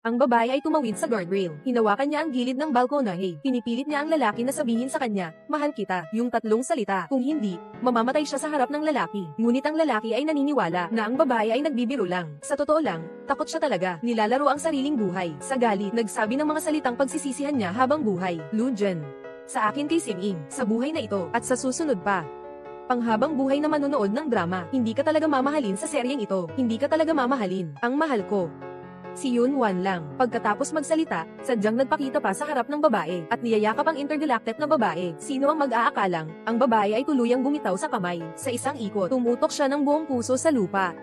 Ang babae ay tumawid sa guardrail. Hinawakan niya ang gilid ng balkonahe. Pinipilit niya ang lalaki na sabihin sa kanya, mahal kita, yung tatlong salita. Kung hindi, mamamatay siya sa harap ng lalaki. Ngunit ang lalaki ay naniniwala na ang babae ay nagbibiro lang. Sa totoo lang, takot siya talaga. Nilalaro ang sariling buhay. Sa galit, nagsabi ng mga salitang pagsisisihan niya habang buhay. Lujan. Sa akin kay Sim-ing, sa buhay na ito, at sa susunod pa. Panghabang buhay na manonood ng drama, hindi ka talaga mamahalin sa seryeng ito. Hindi ka talaga mamahalin. Ang mahal ko. Si Yun-wan lang. Pagkatapos magsalita, sadyang nagpakita pa sa harap ng babae, at niyayakap ang intergalactic na babae. Sino ang mag-aakalang, ang babae ay tuluyang bumitaw sa kamay. Sa isang ikot, tumutok siya ng buong puso sa lupa.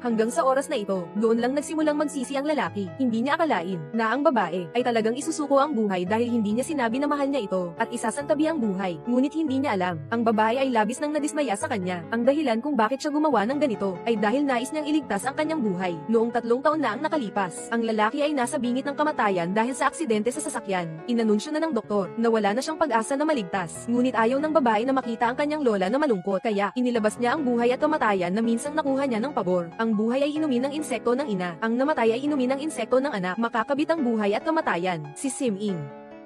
Hanggang sa oras na ito, doon lang nagsimulang magsisi ang lalaki. Hindi niya akalain na ang babae ay talagang isusuko ang buhay dahil hindi niya sinabi na mahal niya ito at isasantabi ang buhay. Ngunit hindi niya alam, ang babae ay labis nang nadismaya sa kanya. Ang dahilan kung bakit siya gumawa ng ganito ay dahil nais niyang iligtas ang kanyang buhay. Noong 3 taon na ang nakalipas, ang lalaki ay nasa bingit ng kamatayan dahil sa aksidente sa sasakyan. Inanunsyo na ng doktor na wala na siyang pag-asa na maligtas. Ngunit ayaw ng babae na makita ang kanyang lola na malungkot, kaya inilabas niya ang buhay at kamatayan na minsang nakuha niya ng pabor. Ang buhay ay inumin ng insekto ng ina. Ang namatay ay inumin ng insekto ng anak. Makakabit ang buhay at kamatayan. Si Sim-ing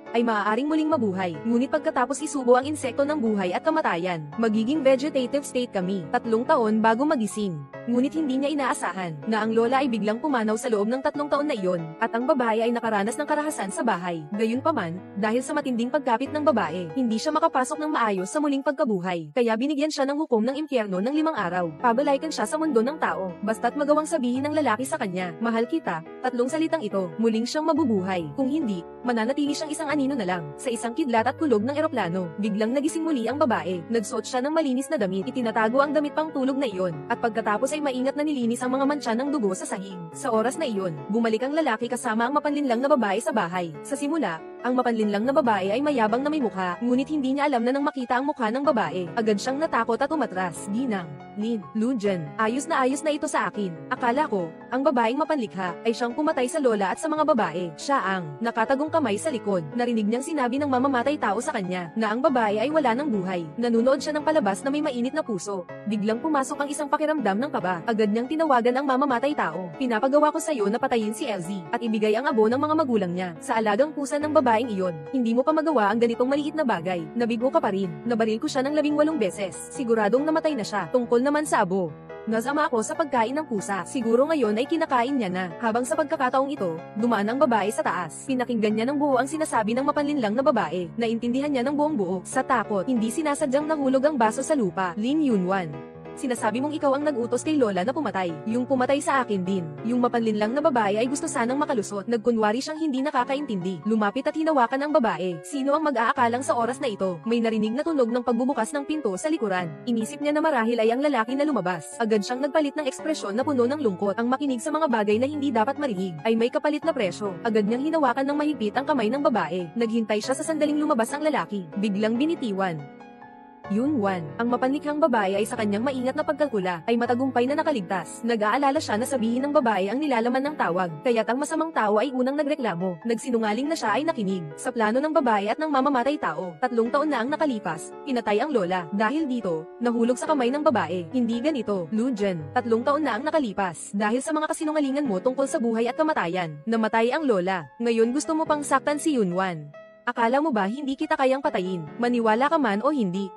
ay maaaring muling mabuhay. Ngunit pagkatapos isubo ang insekto ng buhay at kamatayan, magiging vegetative state kami. 3 taon bago magising. Ngunit hindi niya inaasahan na ang lola ay biglang pumanaw sa loob ng 3 taon na iyon, at ang babae ay nakaranas ng karahasan sa bahay. Gayunpaman, dahil sa matinding pagkapit ng babae, hindi siya makapasok ng maayos sa muling pagkabuhay. Kaya binigyan siya ng hukom ng impyerno ng 5 araw. Pabalaykan siya sa mundo ng tao, basta't magawang sabihin ng lalaki sa kanya, mahal kita. 3 salitang ito, muling siyang mabubuhay. Kung hindi, mananatili siyang isang anino na lang. Sa isang kidlat at kulog ng eroplano, biglang nagising muli ang babae. Nagsuot siya ng malinis na damit. Itinatago ang damit pang tulog na iyon, at pagkatapos ay maingat na nilinis ang mga mantsa ng dugo sa sahig. Sa oras na iyon, bumalik ang lalaki kasama ang mapanlinlang na babae sa bahay. Sa simula, ang mapanlinlang na babae ay mayabang na may mukha, ngunit hindi niya alam na nang makita ang mukha ng babae, agad siyang natakot at umatras. Ginang, Lin, Lujan, ayos na ito sa akin. Akala ko, ang babaeng mapanlikha ay siyang pumatay sa lola at sa mga babae. Siya ang nakatagong kamay sa likod. Narinig niyang sinabi ng mamamatay tao sa kanya na ang babae ay wala ng buhay. Nanunood siya ng palabas na may mainit na puso. Biglang pumasok ang isang pakiramdam ng kaba. Agad niyang tinawagan ang mamamatay tao. Pinapagawa ko sa iyo na patayin si LZ at ibigay ang abo ng mga magulang niya sa alagang pusa ng babaeng iyon. Hindi mo pa magawa ang ganitong maliit na bagay. Nabigo ka pa rin. Nabaril ko siya ng 18 beses. Siguradong namatay na siya. Tungkol naman sa abo, nasama ako sa pagkain ng pusa. Siguro ngayon ay kinakain niya na. Habang sa pagkakataong ito, dumaan ang babae sa taas. Pinakinggan niya ng buo ang sinasabi ng mapanlinlang na babae. Naintindihan niya ng buong buo. Sa takot, hindi sinasadyang nahulog ang baso sa lupa. Lin Yunwan. Sinasabi mong ikaw ang nag-utos kay lola na pumatay. Yung pumatay sa akin din. Yung mapanlinlang na babae ay gusto sanang makalusot. Nagkunwari siyang hindi nakakaintindi. Lumapit at hinawakan ang babae. Sino ang mag-aakalang sa oras na ito? May narinig na tunog ng pagbubukas ng pinto sa likuran. Inisip niya na marahil ay ang lalaki na lumabas. Agad siyang nagpalit ng ekspresyon na puno ng lungkot. Ang makinig sa mga bagay na hindi dapat marinig ay may kapalit na presyo. Agad niyang hinawakan ng mahigpit ang kamay ng babae. Naghintay siya sa sandaling lumabas ang lalaki. Biglang binitiwan. Yun-wan, ang mapanlikhang babae ay sa kanyang maingat na pagkalkula, ay matagumpay na nakaligtas. Nag-aalala siya na sabihin ng babae ang nilalaman ng tawag, kaya't ang masamang tao ay unang nagreklamo. Nagsinungaling na siya ay nakinig. Sa plano ng babae at ng mamamatay tao, 3 taon na ang nakalipas, pinatay ang lola. Dahil dito, nahulog sa kamay ng babae. Hindi ganito, Lujan. 3 taon na ang nakalipas, dahil sa mga kasinungalingan mo tungkol sa buhay at kamatayan, namatay ang lola. Ngayon gusto mo pang saktan si Yun-wan. Akala mo ba hindi kita kayang patayin, maniwala ka man o hindi?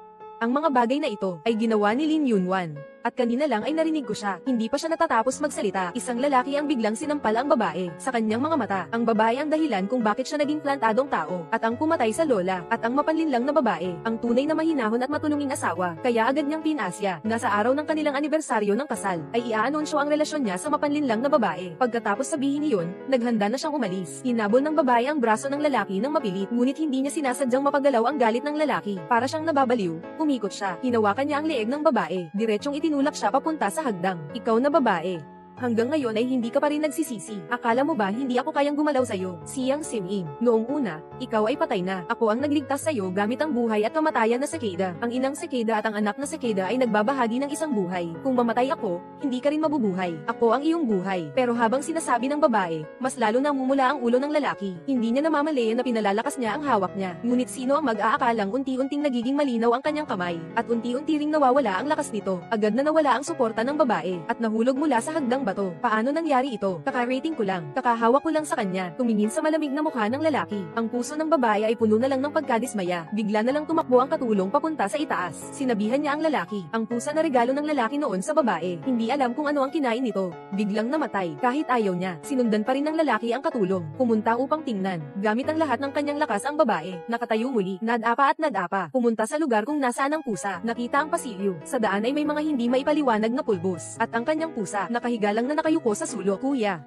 Ang mga bagay na ito ay ginawa ni Lin Yunwan. At kanina lang ay narinig ko siya. Hindi pa siya natatapos magsalita. Isang lalaki ang biglang sinampal ang babae sa kanyang mga mata. Ang babae ang dahilan kung bakit siya naging plantadong tao. At ang pumatay sa lola. At ang mapanlinlang na babae. Ang tunay na mahinahon at matulunging asawa. Kaya agad niyang pinasya na sa araw ng kanilang anibersaryo ng kasal ay iaanunsyo ang relasyon niya sa mapanlinlang na babae. Pagkatapos sabihin iyon, naghanda na siyang umalis. Hinabol ng babae ang braso ng lalaki ng mapilit. Ngunit hindi niya sinasadyang mapagalaw ang galit ng lalaki. Para siyang nababaliw, umikot siya. Hinawakan niya ang leeg ng babae. Diretsong tinulak siya papunta sa hagdang. Ikaw na babae. Hanggang ngayon ay hindi ka pa rin nagsisisi. Akala mo ba hindi ako kayang gumalaw sa'yo? Siyang Sim-ing. Noong una, ikaw ay patay na. Ako ang nagligtas sa'yo gamit ang buhay at kamatayan na Cicada. Ang inang Cicada at ang anak na Cicada ay nagbabahagi ng isang buhay. Kung mamatay ako, hindi ka rin mabubuhay. Ako ang iyong buhay. Pero habang sinasabi ng babae, mas lalo namumula ang ulo ng lalaki. Hindi niya namamalayan na pinalalakas niya ang hawak niya. Ngunit sino ang mag-aakalang unti-unting nagiging malinaw ang kanyang kamay, at unti-unti ring nawawala ang lakas nito. Agad na nawala ang suporta ng babae, at nahulog mula sa hagdang ba to? Paano nangyari ito? Kaka-rating ko lang. Kakahawak ko lang sa kanya. Tumingin sa malamig na mukha ng lalaki. Ang puso ng babae ay puno na lang ng pagkadismaya. Bigla na lang tumakbo ang katulong papunta sa itaas. Sinabihan niya ang lalaki. Ang pusa na regalo ng lalaki noon sa babae. Hindi alam kung ano ang kinain nito. Biglang namatay. Kahit ayaw niya, sinundan pa rin ng lalaki ang katulong. Pumunta upang tingnan. Gamit ang lahat ng kanyang lakas ang babae. Nakatayo muli. Nadapa at nadapa. Pumunta sa lugar kung nasaan ang pusa. Nakita ang pasilyo. Sa daan ay may mga hindi maipaliwanag na pulbos. At ang kanyang pusa, nakahiga lang na nakayuko sa sulok. Kuya.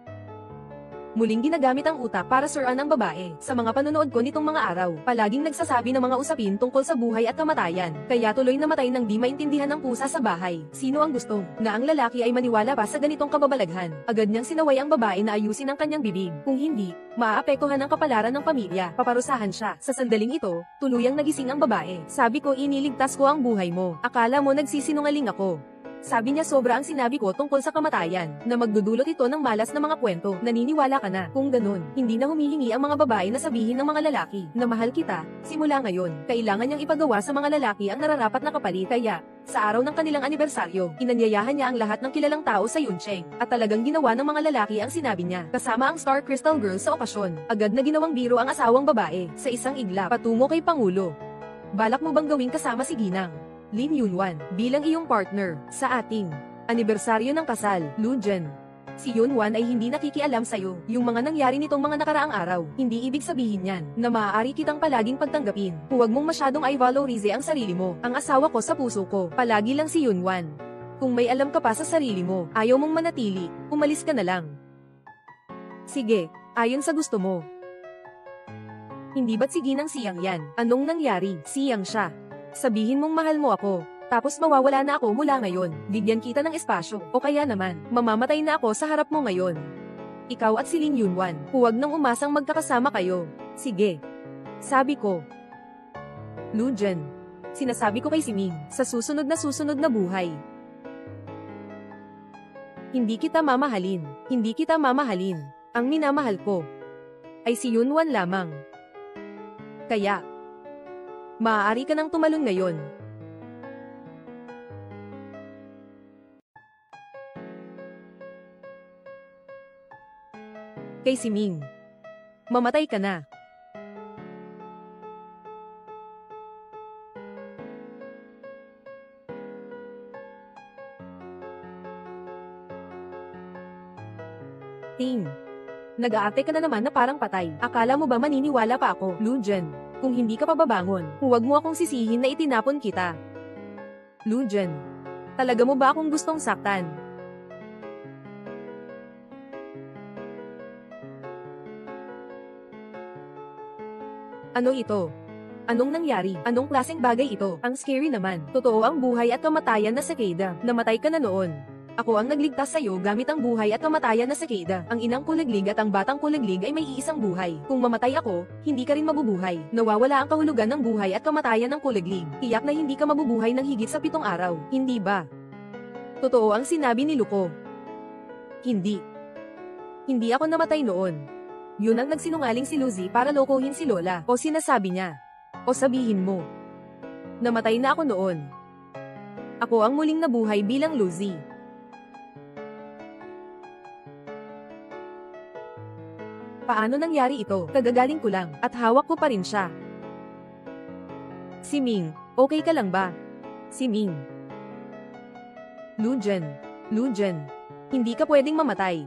Muling ginagamit ang utak para suruan ang babae. Sa mga panonood ko nitong mga araw, palaging nagsasabi ng mga usapin tungkol sa buhay at kamatayan. Kaya tuloy namatay nang di maintindihan ng pusa sa bahay. Sino ang gusto na ang lalaki ay maniwala pa sa ganitong kababalaghan? Agad niyang sinaway ang babae na ayusin ang kanyang bibig. Kung hindi, maaapektuhan ang kapalaran ng pamilya. Paparusahan siya. Sa sandaling ito, tuluyang nagising ang babae. Sabi ko iniligtas ko ang buhay mo. Akala mo nagsisinungaling ako. Sabi niya sobra ang sinabi ko tungkol sa kamatayan, na magdudulot ito ng malas na mga kwento. Naniniwala ka na. Kung ganun, hindi na humihingi ang mga babae na sabihin ng mga lalaki na mahal kita. Simula ngayon, kailangan niyang ipagawa sa mga lalaki ang nararapat na kapalit. Kaya, sa araw ng kanilang anibersaryo, inanyayahan niya ang lahat ng kilalang tao sa Yuncheng. At talagang ginawa ng mga lalaki ang sinabi niya. Kasama ang Star Crystal Girls sa okasyon. Agad na ginawang biro ang asawang babae. Sa isang iglap, patungo kay Pangulo. Balak mo bang gawing kasama si Ginang Lin Yunwan bilang iyong partner sa ating anibersaryo ng kasal, Lujen? Si Yunwan ay hindi nakikialam sa'yo. Yung mga nangyari nitong mga nakaraang araw, hindi ibig sabihin yan na maaari kitang palaging pagtanggapin. Huwag mong masyadong i-valorize ang sarili mo. Ang asawa ko sa puso ko, palagi lang si Yunwan. Kung may alam ka pa sa sarili mo, ayaw mong manatili, umalis ka na lang. Sige, ayon sa gusto mo. Hindi ba't si Ginang Siyang yan? Anong nangyari? Siyang siya. Sabihin mong mahal mo ako, tapos mawawala na ako mula ngayon. Bigyan kita ng espasyo, o kaya naman, mamamatay na ako sa harap mo ngayon. Ikaw at si Lin Yunwan, huwag nang umasang magkakasama kayo. Sige. Sabi ko. Lujen. Sinasabi ko kay Siming, sa susunod na buhay. Hindi kita mamahalin. Hindi kita mamahalin. Ang minamahal ko ay si Yunwan lamang. Kaya, maaari ka nang tumalon ngayon. Kay Siming. Mamatay ka na. Ting. Nag-aate ka na naman na parang patay. Akala mo ba maniniwala pa ako, Lujen? Kung hindi ka pa babangon, huwag mo akong sisihin na itinapon kita. Lujen. Talaga mo ba akong gustong saktan? Ano ito? Anong nangyari? Anong klaseng bagay ito? Ang scary naman. Totoo ang buhay at kamatayan na Sakeda. Namatay ka na noon. Ako ang nagligtas sa'yo gamit ang buhay at kamatayan na Sakeda. Ang inang kulaglig at ang batang kulaglig ay may iisang buhay. Kung mamatay ako, hindi ka rin mabubuhay. Nawawala ang kahulugan ng buhay at kamatayan ng kulaglig. Tiyak na hindi ka mabubuhay ng higit sa 7 araw. Hindi ba? Totoo ang sinabi ni Luko. Hindi. Hindi ako namatay noon. Yun ang nagsinungaling si Lucy para lokohin si Lola. O sinasabi niya. O sabihin mo. Namatay na ako noon. Ako ang muling nabuhay bilang Lucy. Paano nangyari ito? Kagagaling ko lang, at hawak ko pa rin siya. Si Ming, okay ka lang ba? Si Ming. Lujen. Lujen. Hindi ka pwedeng mamatay.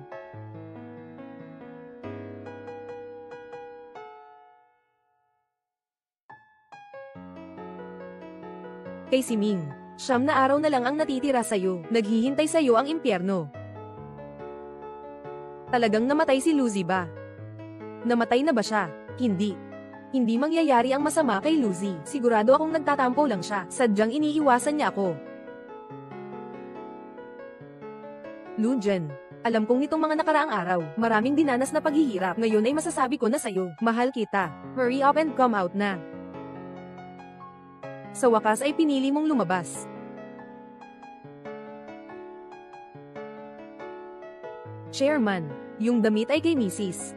Kay si Ming, 9 na araw na lang ang natitira sa'yo. Naghihintay sa'yo ang impyerno. Talagang namatay si Lucy ba? Namatay na ba siya? Hindi. Hindi mangyayari ang masama kay Lucy. Sigurado akong nagtatampo lang siya. Sadyang iniiwasan niya ako. Lujen. Alam kong nitong mga nakaraang araw, maraming dinanas na paghihirap. Ngayon ay masasabi ko na sa'yo, mahal kita. Hurry up and come out na. Sa wakas ay pinili mong lumabas. Chairman, yung damit ay kay Mrs.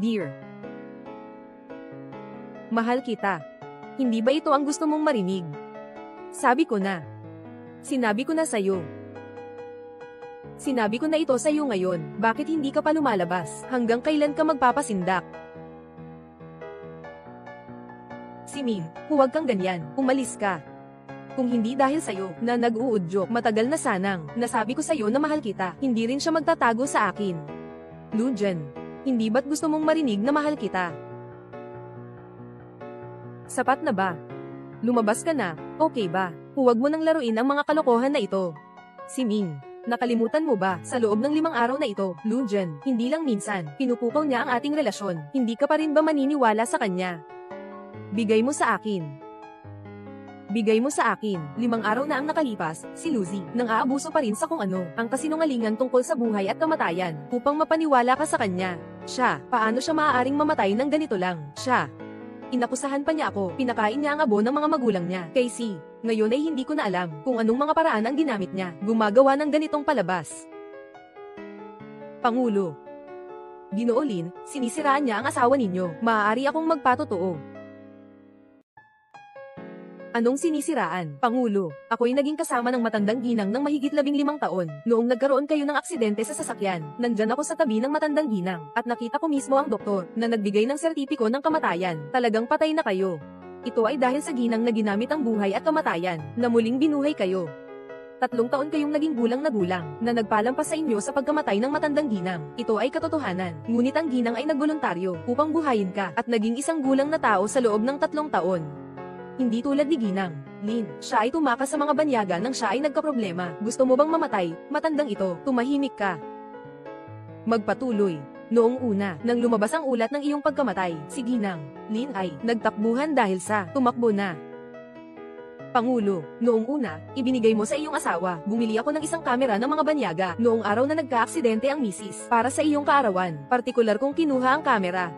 Dear. Mahal kita. Hindi ba ito ang gusto mong marinig? Sabi ko na. Sinabi ko na sa'yo. Sinabi ko na ito sa'yo ngayon, bakit hindi ka pa lumalabas? Hanggang kailan ka magpapasindak? Siming, huwag kang ganyan, umalis ka. Kung hindi dahil sa'yo, na nag-uudyok, matagal na sanang, nasabi ko sa'yo na mahal kita, hindi rin siya magtatago sa akin. Lujan, hindi ba't gusto mong marinig na mahal kita? Sapat na ba? Lumabas ka na, okay ba? Huwag mo nang laruin ang mga kalokohan na ito. Siming, nakalimutan mo ba, sa loob ng 5 araw na ito, Lujan, hindi lang minsan, pinupukaw niya ang ating relasyon, hindi ka pa rin ba maniniwala sa kanya? Bigay mo sa akin. Bigay mo sa akin. 5 araw na ang nakalipas, si Lucy, nang aabuso pa rin sa kung ano, ang kasinungalingan tungkol sa buhay at kamatayan, upang mapaniwala ka sa kanya. Siya, paano siya maaaring mamatay ng ganito lang? Siya. Inakusahan pa niya ako, pinakain niya ang abo ng mga magulang niya. Casey, ngayon ay hindi ko na alam kung anong mga paraan ang ginamit niya, gumagawa ng ganitong palabas. Pangulo. Ginoo Lin, sinisiraan niya ang asawa ninyo, maaari akong magpatotoo. Anong sinisiraan? Pangulo, ako'y naging kasama ng matandang ginang ng mahigit 15 taon. Noong nagkaroon kayo ng aksidente sa sasakyan, nandyan ako sa tabi ng matandang ginang, at nakita ko mismo ang doktor, na nagbigay ng sertipiko ng kamatayan. Talagang patay na kayo. Ito ay dahil sa ginang na ginamit ang buhay at kamatayan, na muling binuhay kayo. 3 taon kayong naging gulang na nagpalampas sa inyo sa pagkamatay ng matandang ginang. Ito ay katotohanan, ngunit ang ginang ay nagboluntaryo, upang buhayin ka, at naging isang gulang na tao sa loob ng 3 taon. Hindi tulad ni Ginang, Lin, siya ay tumakas sa mga banyaga nang siya ay nagkaproblema. Gusto mo bang mamatay, matandang ito, tumahimik ka. Magpatuloy. Noong una, nang lumabas ang ulat ng iyong pagkamatay, si Ginang, Lin ay nagtakbuhan dahil sa tumakbo na. Pangulo, noong una, ibinigay mo sa iyong asawa, bumili ako ng isang kamera ng mga banyaga, noong araw na nagka-aksidente ang misis, para sa iyong kaarawan, partikular kong kinuha ang kamera.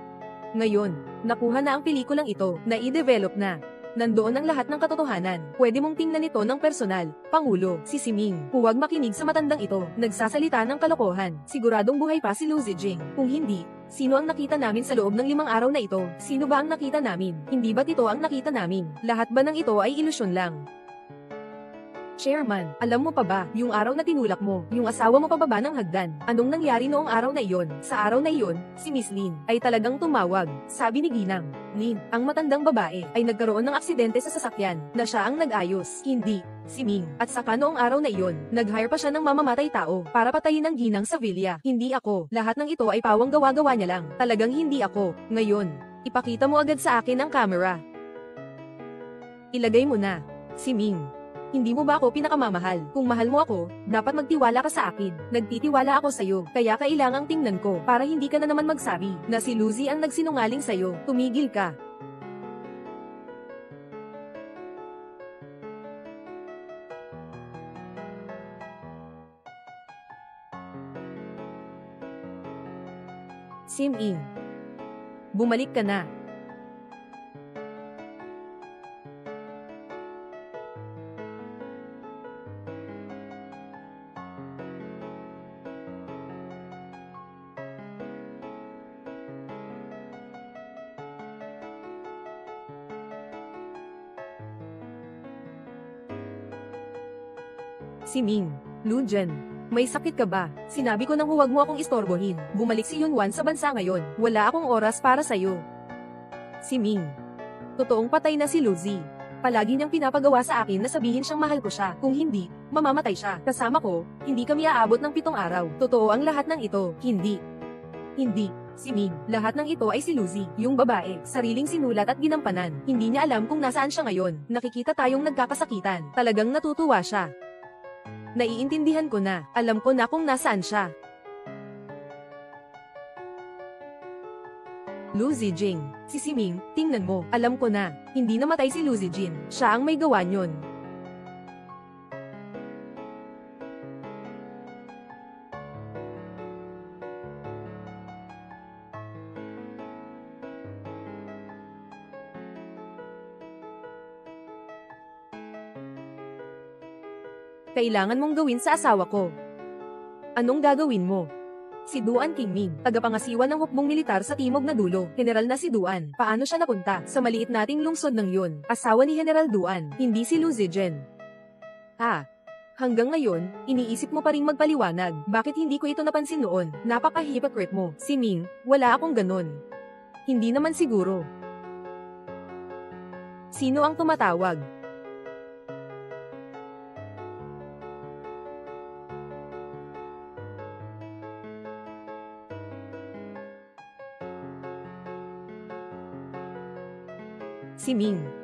Ngayon, nakuha na ang pelikulang ito, na i-develop na. Nandoon ang lahat ng katotohanan. Pwede mong tingnan ito ng personal. Pangulo, si Siming. Huwag makinig sa matandang ito. Nagsasalita ng kalokohan. Siguradong buhay pa si Lu Zijing. Kung hindi, sino ang nakita namin sa loob ng 5 araw na ito? Sino ba ang nakita namin? Hindi ba't ito ang nakita namin? Lahat ba ng ito ay ilusyon lang? Chairman, alam mo pa ba, yung araw na tinulak mo, yung asawa mo pababa ng hagdan, anong nangyari noong araw na iyon? Sa araw na iyon, si Miss Lin ay talagang tumawag. Sabi ni Ginang, Lin, ang matandang babae ay nagkaroon ng aksidente sa sasakyan, na siya ang nag-ayos, hindi si Ming. At saka noong araw na iyon, nag-hire pa siya ng mamamatay tao para patayin ang Ginang sa villa. Hindi ako. Lahat ng ito ay pawang gawa-gawa niya lang. Talagang hindi ako. Ngayon, ipakita mo agad sa akin ang camera. Ilagay mo na. Si Ming. Hindi mo ba ako pinakamamahal? Kung mahal mo ako, dapat magtiwala ka sa akin. Nagtitiwala ako sa'yo, kaya kailangang tingnan ko para hindi ka na naman magsabi na si Lucy ang nagsinungaling sa'yo. Tumigil ka. Sim-ing. Bumalik ka na. Si Ming, Lujan, may sakit ka ba? Sinabi ko nang huwag mo akong istorbohin. Bumalik si Yunwan sa bansa ngayon. Wala akong oras para sa'yo. Si Ming. Totoong patay na si Lucy. Palagi niyang pinapagawa sa akin na sabihin siyang mahal ko siya. Kung hindi, mamamatay siya. Kasama ko, hindi kami aabot ng 7 araw. Totoo ang lahat ng ito. Hindi. Hindi. Si Ming, lahat ng ito ay si Lucy, yung babae, sariling sinulat at ginampanan. Hindi niya alam kung nasaan siya ngayon. Nakikita tayong nagkakasakitan. Talagang natutuwa siya. Naiintindihan ko na, alam ko na kung nasaan siya. Lu Zijing, si Siming, tingnan mo, alam ko na, hindi namatay si Lu Zijing, siya ang may gawa niyon. Kailangan mong gawin sa asawa ko. Anong gagawin mo? Si Duan Qingming, tagapangasiwa ng hukbong militar sa timog na dulo. General na si Duan. Paano siya napunta sa maliit nating lungsod ng yun? Asawa ni General Duan, hindi si Lu Zijing. Hanggang ngayon, iniisip mo pa ring magpaliwanag. Bakit hindi ko ito napansin noon? Napaka-hypocrite mo. Si Ming, wala akong ganun. Hindi naman siguro. Sino ang tumatawag? Si Ming.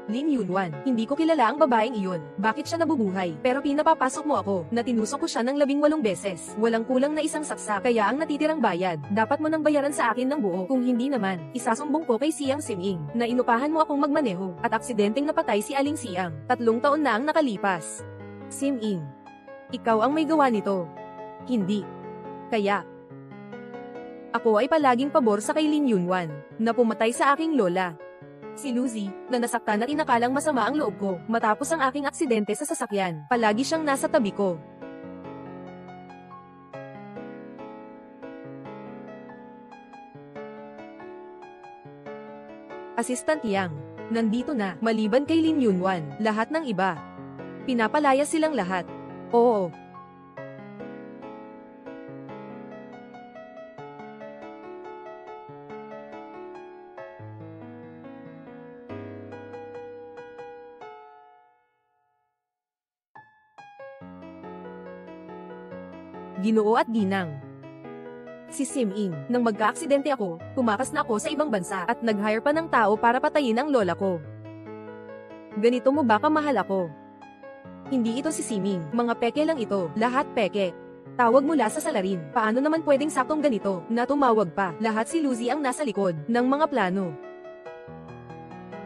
Lin Yunwan, hindi ko kilala ang babaeng iyon. Bakit siya nabubuhay? Pero pinapapasok mo ako, na tinusok ko siya ng 18 beses. Walang kulang na isang saksak, kaya ang natitirang bayad, dapat mo nang bayaran sa akin ng buo. Kung hindi naman, isasumbong ko kay Siang Siming, na inupahan mo akong magmaneho, at aksidenteng napatay si Aling Siang. 3 taon na ang nakalipas. Siming, ikaw ang may gawa nito. Hindi. Kaya, ako ay palaging pabor sa kay Lin Yunwan, na pumatay sa aking lola. Si Lucy, na nasaktan at inakalang masama ang loob ko, matapos ang aking aksidente sa sasakyan. Palagi siyang nasa tabi ko. Assistant Yang, nandito na, maliban kay Lin Yunwan, lahat ng iba. Pinapalaya silang lahat. Oo. Ginoo at ginang. Si Siming, nang magka-aksidente ako, tumakas na ako sa ibang bansa at nag-hire pa ng tao para patayin ang lola ko. Ganito mo ba kamahal ako? Hindi ito si Siming, mga peke lang ito, lahat peke. Tawag mula sa salarin, paano naman pwedeng saktong ganito, na tumawag pa, lahat si Lucy ang nasa likod, ng mga plano.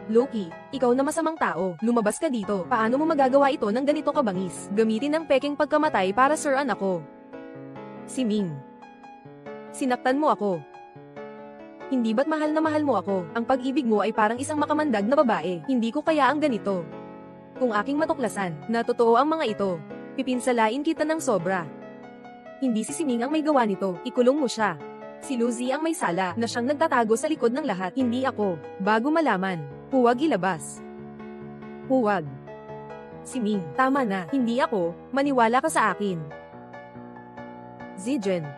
Loki, ikaw na masamang tao, lumabas ka dito, paano mo magagawa ito ng ganito kabangis, gamitin ang pekeng pagkamatay para suran ako. Si Ming. Sinaktan mo ako. Hindi ba't mahal na mahal mo ako? Ang pag-ibig mo ay parang isang makamandag na babae. Hindi ko kaya ang ganito. Kung aking matuklasan, na totoo ang mga ito, pipinsalain kita ng sobra. Hindi si Siming ang may gawa nito, ikulong mo siya. Si Lucy ang may sala, na siyang nagtatago sa likod ng lahat, hindi ako. Bago malaman, huwag ilabas. Huwag. Siming, tama na, hindi ako, maniwala ka sa akin. Zijen.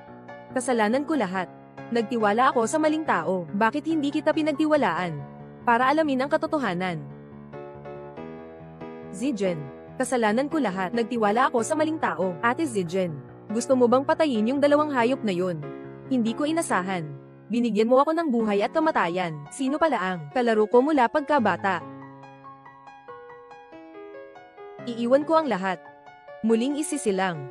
Kasalanan ko lahat. Nagtiwala ako sa maling tao, bakit hindi kita pinagtiwalaan? Para alamin ang katotohanan. Zijen. Kasalanan ko lahat, nagtiwala ako sa maling tao, Ate Zijen. Gusto mo bang patayin yung 2 hayop na yun? Hindi ko inasahan. Binigyan mo ako ng buhay at kamatayan, sino pala ang kalaro ko mula pagkabata? Iiwan ko ang lahat. Muling isisilang.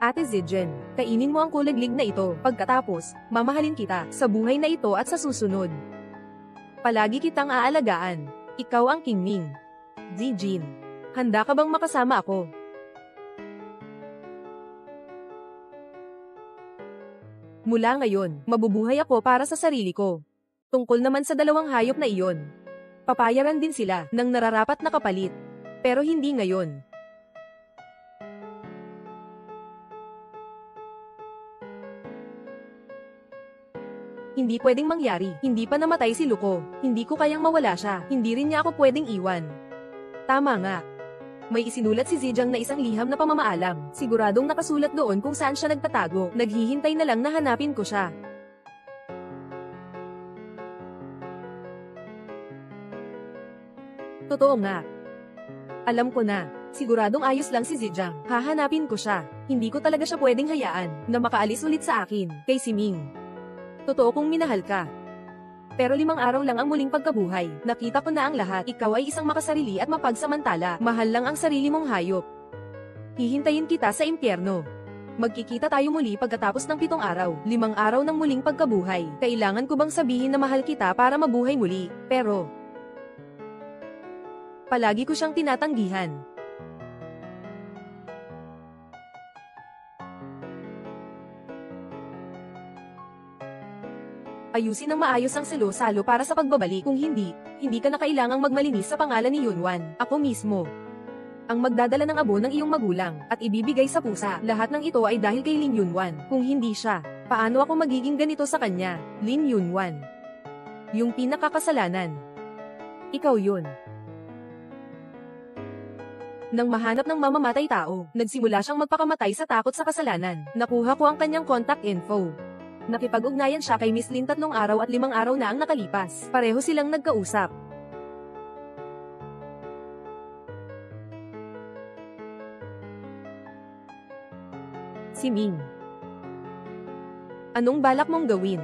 Ate Zijen, kainin mo ang kulaglig na ito, pagkatapos, mamahalin kita, sa buhay na ito at sa susunod. Palagi kitang aalagaan. Ikaw ang King Ming. Zijin, handa ka bang makasama ako? Mula ngayon, mabubuhay ako para sa sarili ko. Tungkol naman sa 2 hayop na iyon. Papayaran din sila, ng nararapat na kapalit. Pero hindi ngayon. Hindi pwedeng mangyari, hindi pa namatay si Luko, hindi ko kayang mawala siya, hindi rin niya ako pwedeng iwan. Tama nga. May isinulat si Zijang na isang liham na pamamaalam, siguradong nakasulat doon kung saan siya nagtatago, naghihintay na lang na hanapin ko siya. Totoo nga. Alam ko na, siguradong ayos lang si Zijang, hahanapin ko siya, hindi ko talaga siya pwedeng hayaan, na makaalis ulit sa akin, kay Siming. Totoo kong minahal ka. Pero 5 araw lang ang muling pagkabuhay, nakita ko na ang lahat, ikaw ay isang makasarili at mapagsamantala, mahal lang ang sarili mong hayop. Hihintayin kita sa impyerno. Magkikita tayo muli pagkatapos ng 7 araw, 5 araw ng muling pagkabuhay, kailangan ko bang sabihin na mahal kita para mabuhay muli, pero palagi ko siyang tinatanggihan. Ayusin ng maayos ang salo-salo para sa pagbabalik. Kung hindi, hindi ka na kailangang magmalinis sa pangalan ni Yunwan. Ako mismo. ang magdadala ng abo ng iyong magulang, at ibibigay sa pusa. Lahat ng ito ay dahil kay Lin Yunwan. Kung hindi siya, paano ako magiging ganito sa kanya? Lin Yunwan. Yung pinakakasalanan. Ikaw yun. Nang mahanap ng mamamatay tao, nagsimula siyang magpakamatay sa takot sa kasalanan. Nakuha ko ang kanyang contact info. Nakipag-ugnayan siya kay Miss Lin 3 araw at 5 araw na ang nakalipas. Pareho silang nagkausap. Si Ming. Anong balak mong gawin?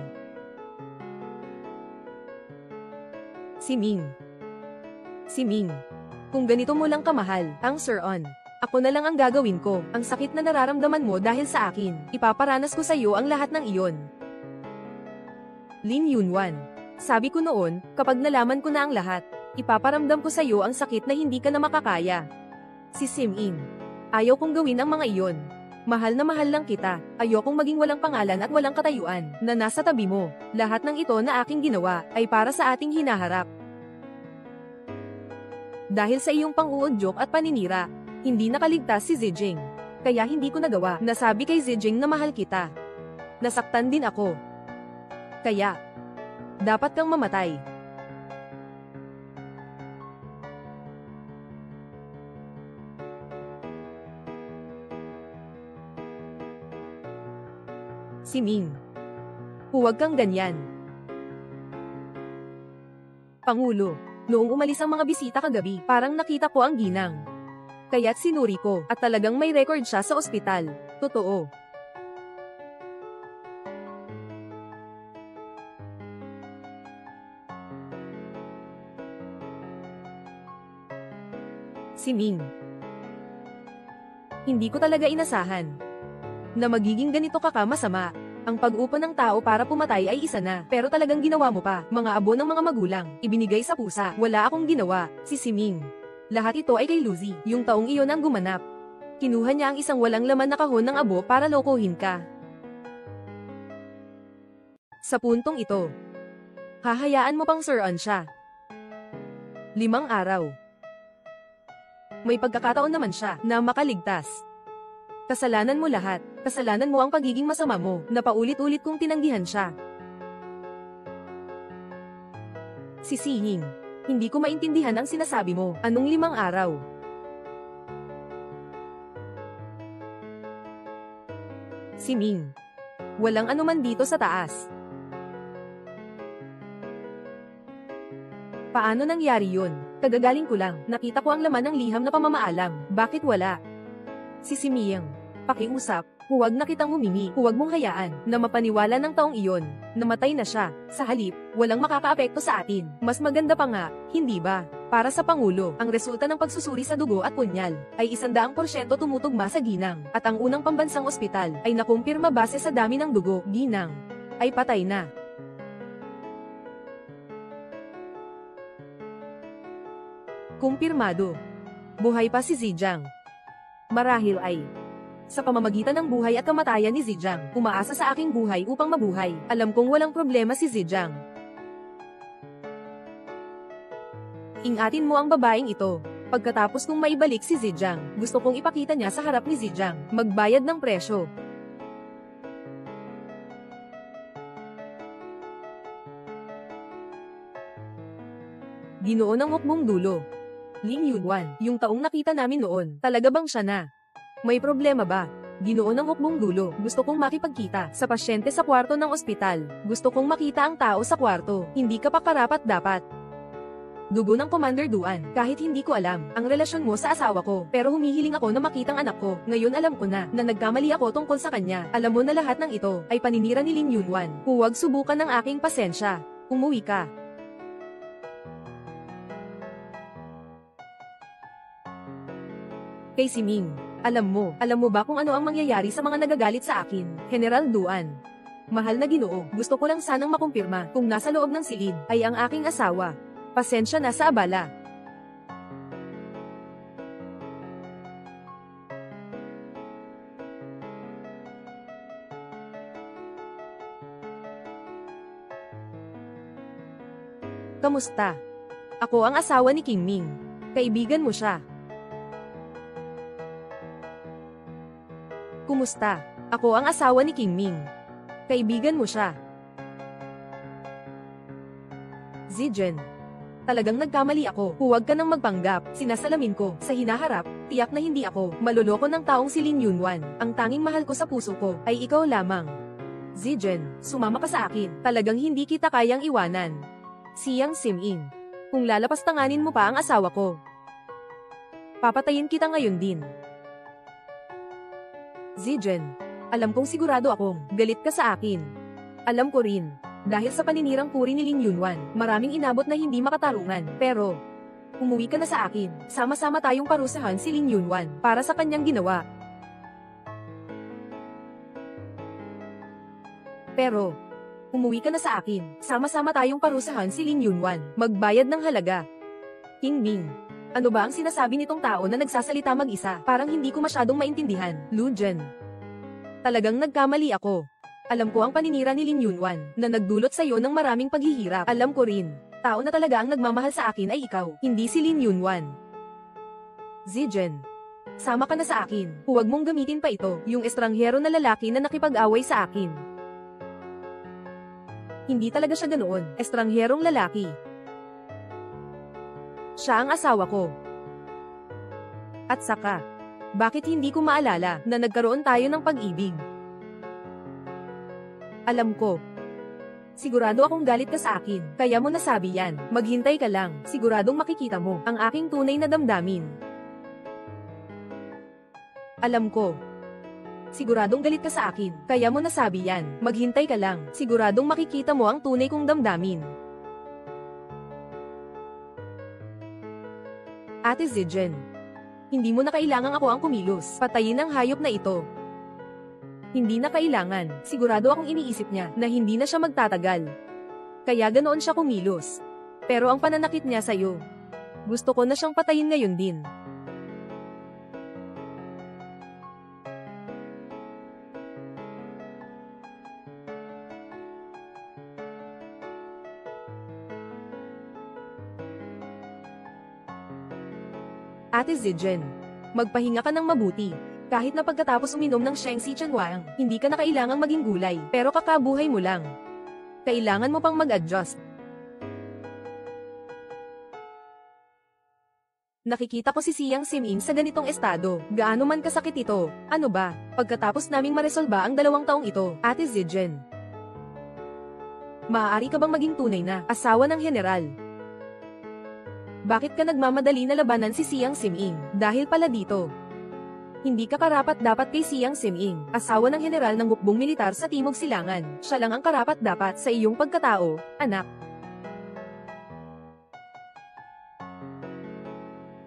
Si Ming. Si Ming. Kung ganito mo lang kamahal, ang Sir On. Ako na lang ang gagawin ko. Ang sakit na nararamdaman mo dahil sa akin. Ipaparanas ko sa iyo ang lahat ng iyon. Lin Yunwan. Sabi ko noon, kapag nalaman ko na ang lahat, ipaparamdam ko sa iyo ang sakit na hindi ka na makakaya. Si Sim In. Ayaw kong gawin ang mga iyon. Mahal na mahal lang kita. Ayokong maging walang pangalan at walang katayuan na nasa tabi mo. Lahat ng ito na aking ginawa ay para sa ating hinaharap. Dahil sa iyong pang-uudyok at paninira, hindi nakaligtas si Zijing. Kaya hindi ko nagawa na sabi kay Zijing na mahal kita. Nasaktan din ako. Kaya, dapat kang mamatay. Si Ming. Huwag kang ganyan. Pangulo, noong umalis ang mga bisita kagabi, parang nakita ko ang ginang. Kaya't sinuri ko, at talagang may record siya sa ospital. Totoo. Si Ming. Hindi ko talaga inasahan na magiging ganito ka masama. Ang pag-upo ng tao para pumatay ay isa na, pero talagang ginawa mo pa. Mga abo ng mga magulang, ibinigay sa pusa. Wala akong ginawa. Si Siming. Lahat ito ay kay Lucy, yung taong iyon ang gumanap. Kinuha niya ang isang walang laman na kahon ng abo para lokohin ka. Sa puntong ito, hahayaan mo pang Sir On siya. 5 araw. May pagkakataon naman siya na makaligtas. Kasalanan mo lahat. Kasalanan mo ang pagiging masama mo, na paulit-ulit kong tinanggihan siya. Si Sihing. Hindi ko maintindihan ang sinasabi mo. Anong 5 araw? Si Ming. Walang anuman dito sa taas. Paano nangyari yun? Kagagaling ko lang. Nakita ko ang laman ng liham na pamamaalam. Bakit wala? Si Simiyang. Pakiusap, huwag na kitang humingi, huwag mong hayaan na mapaniwala ng taong iyon. Namatay na siya. Sa halip, walang makakaapekto sa atin. Mas maganda pa nga, hindi ba? Para sa Pangulo, ang resulta ng pagsusuri sa dugo at punyal ay 100% tumutugma sa ginang. At ang unang pambansang ospital ay nakumpirma base sa dami ng dugo. Ginang ay patay na. Kumpirmado. Buhay pa si Zijang. Marahil ay sa pamamagitan ng buhay at kamatayan ni Zijang, umaasa sa aking buhay upang mabuhay. Alam kong walang problema si Zijang. Ingatin mo ang babaeng ito. Pagkatapos kong maibalik si Zijang, gusto kong ipakita niya sa harap ni Zijang, magbayad ng presyo. Ginoon ng hukbong dulo. Lin Yunwan, yung taong nakita namin noon, talaga bang siya na? May problema ba? Ginoon ng hukbong dulo, gusto kong makipagkita sa pasyente sa kwarto ng ospital. Gusto kong makita ang tao sa kwarto, hindi ka pa karapat-dapat. Dugo ng Commander Duan, kahit hindi ko alam ang relasyon mo sa asawa ko, pero humihiling ako na makitang anak ko. Ngayon alam ko na nagkamali ako tungkol sa kanya. Alam mo na lahat ng ito ay paninira ni Lin Yunwan. Huwag subukan ng aking pasensya. Umuwi ka. Kay Siming. Alam mo ba kung ano ang mangyayari sa mga nagagalit sa akin? General Duan. Mahal na Ginoo, gusto ko lang sanang makumpirma kung nasa loob ng silid ay ang aking asawa. Pasensya na sa abala. Kamusta? Ako ang asawa ni Kim Ming. Kaibigan mo siya. Kumusta? Ako ang asawa ni King Ming. Kaibigan mo siya. Zijen. Talagang nagkamali ako. Huwag ka nang magpanggap. Sinasalamin ko. Sa hinaharap, tiyak na hindi ako maloloko ng taong si Lin Yunwan. Ang tanging mahal ko sa puso ko ay ikaw lamang. Zijen, sumama ka sa akin. Talagang hindi kita kayang iwanan. Siyang Sim-in. Kung lalapastanganin mo pa ang asawa ko, papatayin kita ngayon din. Zijen, alam kong sigurado akong galit ka sa akin. Alam ko rin. Dahil sa paninirang puri ni Lin Yunwan, maraming inabot na hindi makatarungan. Pero, umuwi ka na sa akin. Sama-sama tayong parusahan si Lin Yunwan para sa kanyang ginawa. Pero, umuwi ka na sa akin. Sama-sama tayong parusahan si Lin Yunwan. Magbayad ng halaga. King Ming, ano ba ang sinasabi nitong tao na nagsasalita mag-isa? Parang hindi ko masyadong maintindihan. Lu Jen. Talagang nagkamali ako. Alam ko ang paninira ni Lin Yunwan na nagdulot sa iyo ng maraming paghihirap. Alam ko rin, tao na talaga ang nagmamahal sa akin ay ikaw, hindi si Lin Yunwan. Zijen, sama ka na sa akin. Huwag mong gamitin pa ito, yung estranghero na lalaki na nakipag-away sa akin. Hindi talaga siya ganoon, estrangherong lalaki. Siya ang asawa ko. At saka, bakit hindi ko maalala na nagkaroon tayo ng pag-ibig? Alam ko. Sigurado akong galit ka sa akin, kaya mo nasabi yan. Maghintay ka lang, siguradong makikita mo ang aking tunay na damdamin. Alam ko. Siguradong galit ka sa akin, kaya mo nasabi yan. Maghintay ka lang, siguradong makikita mo ang tunay kong damdamin. Ate Zijen, hindi mo na kailangang ako ang kumilos. Patayin ang hayop na ito. Hindi na kailangan. Sigurado akong iniisip niya na hindi na siya magtatagal. Kaya ganoon siya kumilos. Pero ang pananakit niya sa'yo, gusto ko na siyang patayin ngayon din. Ate Zijen, magpahinga ka ng mabuti. Kahit na pagkatapos uminom ng Sheng Si Chanwang, hindi ka na kailangang maging gulay, pero kakabuhay mo lang. Kailangan mo pang mag-adjust. Nakikita ko si Siyang Sim-in sa ganitong estado. Gaano man kasakit ito, ano ba, pagkatapos naming maresolba ang 2 taong ito, Ate Zijen? Maaari ka bang maging tunay na asawa ng general? Bakit ka nagmamadali na labanan si Siyang Sim-in? Dahil pala dito. Hindi ka karapat-dapat kay Siyang Sim-in, asawa ng general ng hukbong militar sa Timog Silangan. Siya lang ang karapat-dapat sa iyong pagkatao, anak.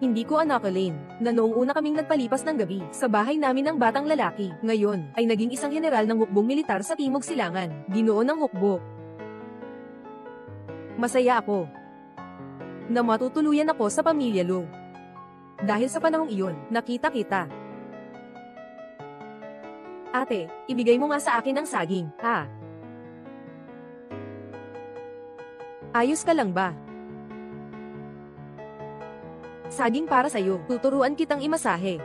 Hindi ko anakalin na noong una kaming nagpalipas ng gabi sa bahay namin ng batang lalaki, ngayon ay naging isang general ng hukbong militar sa Timog Silangan, Ginoo ng hukbo. Masaya ako na matutuluyan ako sa pamilya Lu. Dahil sa panahong iyon, nakita kita. Ate, ibigay mo nga sa akin ang saging, ha? Ayos ka lang ba? Saging para sa'yo, tuturuan kitang imasahe.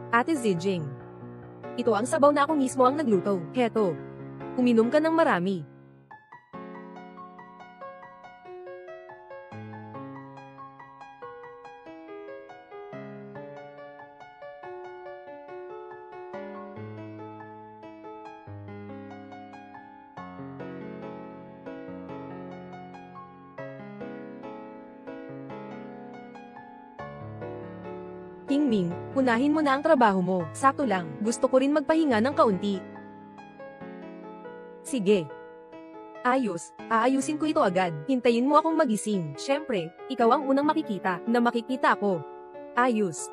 Ate Zijing, ito ang sabaw na ako mismo ang nagluto. Heto, uminom ka ng marami. King Ming, unahin mo na ang trabaho mo. Sakto lang, gusto ko rin magpahinga ng kaunti. Sige. Ayos, aayusin ko ito agad. Hintayin mo akong magising. Syempre, ikaw ang unang makikita na makikita ako. Ayos.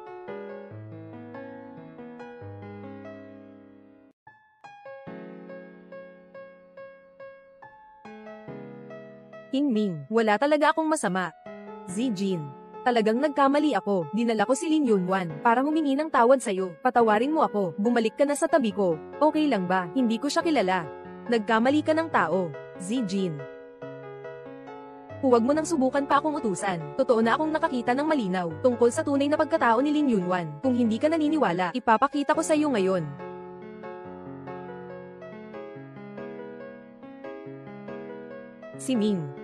King Ming, wala talaga akong masama. Zijin, Talagang nagkamali ako. Dinala ko si Lin Yunwan para humingi ng tawad sa'yo. Patawarin mo ako. Bumalik ka na sa tabi ko. Okay lang ba? Hindi ko siya kilala. Nagkamali ka ng tao. Zijin. Huwag mo nang subukan pa akong utusan. Totoo na akong nakakita ng malinaw tungkol sa tunay na pagkatao ni Lin Yunwan. Kung hindi ka naniniwala, ipapakita ko sa iyo ngayon. Si Ming.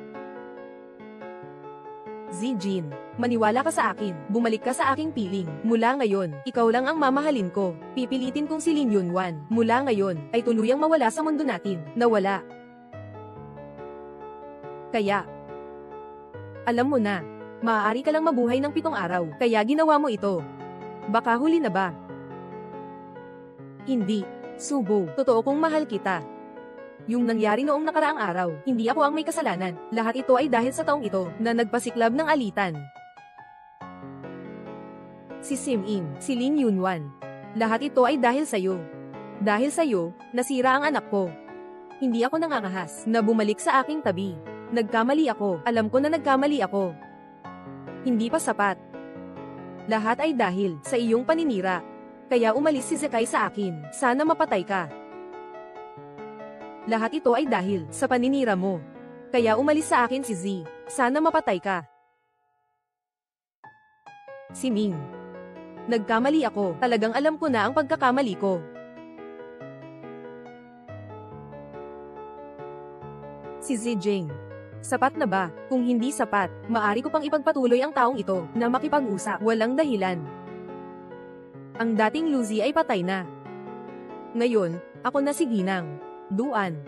Zijin, maniwala ka sa akin. Bumalik ka sa aking piling. Mula ngayon, ikaw lang ang mamahalin ko. Pipilitin kong si Lin Yunwan. Mula ngayon, ay tuluyang mawala sa mundo natin. Nawala. Kaya, alam mo na, maaari ka lang mabuhay ng 7 araw. Kaya ginawa mo ito. Baka huli na ba? Hindi. Subo, totoo kong mahal kita. Yung nangyari noong nakaraang araw, hindi ako ang may kasalanan. Lahat ito ay dahil sa taong ito, na nagpasiklab ng alitan. Si Sim Ing, si Lin Yunwan. Lahat ito ay dahil sa'yo. Dahil sa'yo, nasira ang anak ko. Hindi ako nangangahas, na bumalik sa aking tabi. Nagkamali ako, alam ko na nagkamali ako. Hindi pa sapat. Lahat ay dahil sa iyong paninira. Kaya umalis si Zekai sa akin, sana mapatay ka. Lahat ito ay dahil sa paninira mo. Kaya umalis sa akin si Z. Sana mapatay ka. Si Ming. Nagkamali ako. Talagang alam ko na ang pagkakamali ko. Si Zijing. Sapat na ba? Kung hindi sapat, maari ko pang ipagpatuloy ang taong ito na makipag-usap. Walang dahilan. Ang dating Luzi ay patay na. Ngayon, ako na si Ginang. Duan.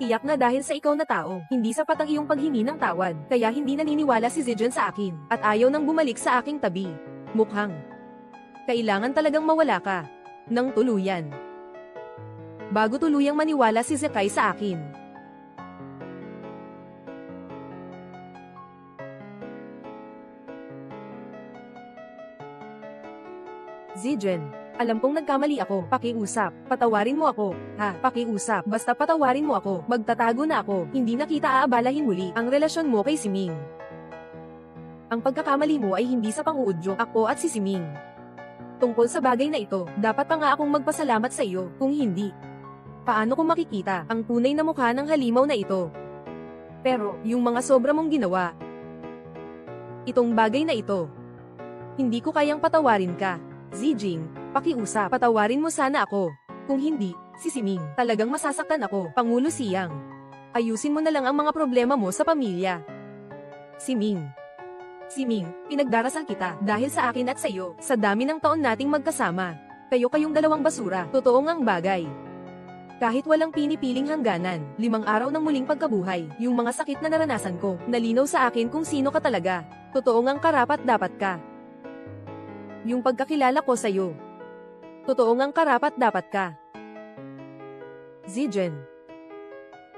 Tiyak na dahil sa ikaw na tao, hindi sapat ang iyong paghingi ng tawad, kaya hindi naniniwala si Zijin sa akin, at ayaw nang bumalik sa aking tabi. Mukhang kailangan talagang mawala ka ng tuluyan. Bago tuluyang maniwala si Zekai sa akin. Zijin. Alam kong nagkamali ako. Pakiusap. Patawarin mo ako. Ha? Pakiusap. Basta patawarin mo ako. Magtatago na ako. Hindi na kita aabalahin muli ang relasyon mo kay Siming. Ang pagkakamali mo ay hindi sa pang-uudyok ako at si Siming. Tungkol sa bagay na ito, dapat pa nga akong magpasalamat sa iyo. Kung hindi, paano ko makikita ang tunay na mukha ng halimaw na ito? Pero, yung mga sobra mong ginawa, itong bagay na ito, hindi ko kayang patawarin ka. Zijing, pakiusap, patawarin mo sana ako. Kung hindi, si Siming, talagang masasaktan ako. Pangulo Siyang. Ayusin mo na lang ang mga problema mo sa pamilya. Siming. Siming, pinagdarasal kita dahil sa akin at sa iyo, sa dami ng taon nating magkasama. Kayong dalawang basura, totoo ngang bagay. Kahit walang pinipiling hangganan, 5 araw ng muling pagkabuhay, yung mga sakit na naranasan ko, nalinaw sa akin kung sino ka talaga. Totoo ngang karapat dapat ka. Yung pagkakilala ko sa'yo. Totoo ngang karapat dapat ka. Zijin.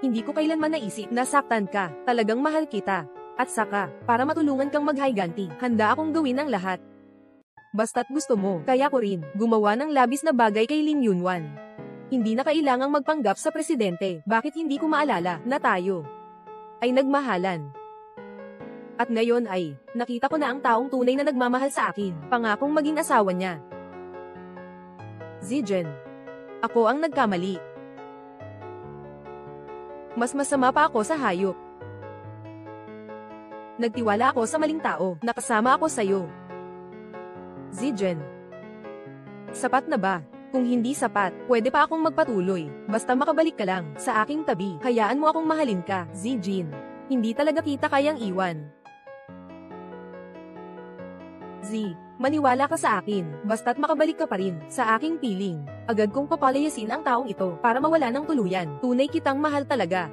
Hindi ko kailanman naisip na saktan ka. Talagang mahal kita. At saka, para matulungan kang maghayganti, handa akong gawin ang lahat. Basta't gusto mo, kaya ko rin, gumawa ng labis na bagay kay Lin Yunwan. Hindi na kailangang magpanggap sa presidente. Bakit hindi ko maalala na tayo ay nagmahalan? At ngayon ay, nakita ko na ang taong tunay na nagmamahal sa akin, pangakong maging asawa niya. Zijin. Ako ang nagkamali. Mas masama pa ako sa hayop. Nagtiwala ako sa maling tao, nakasama ako sa'yo. Zijin. Sapat na ba? Kung hindi sapat, pwede pa akong magpatuloy. Basta makabalik ka lang sa aking tabi, hayaan mo akong mahalin ka, Zijin. Hindi talaga kita kayang iwan. Z, maniwala ka sa akin, basta't makabalik ka pa rin sa aking piling. Agad kong papalayasin ang taong ito para mawala ng tuluyan. Tunay kitang mahal talaga.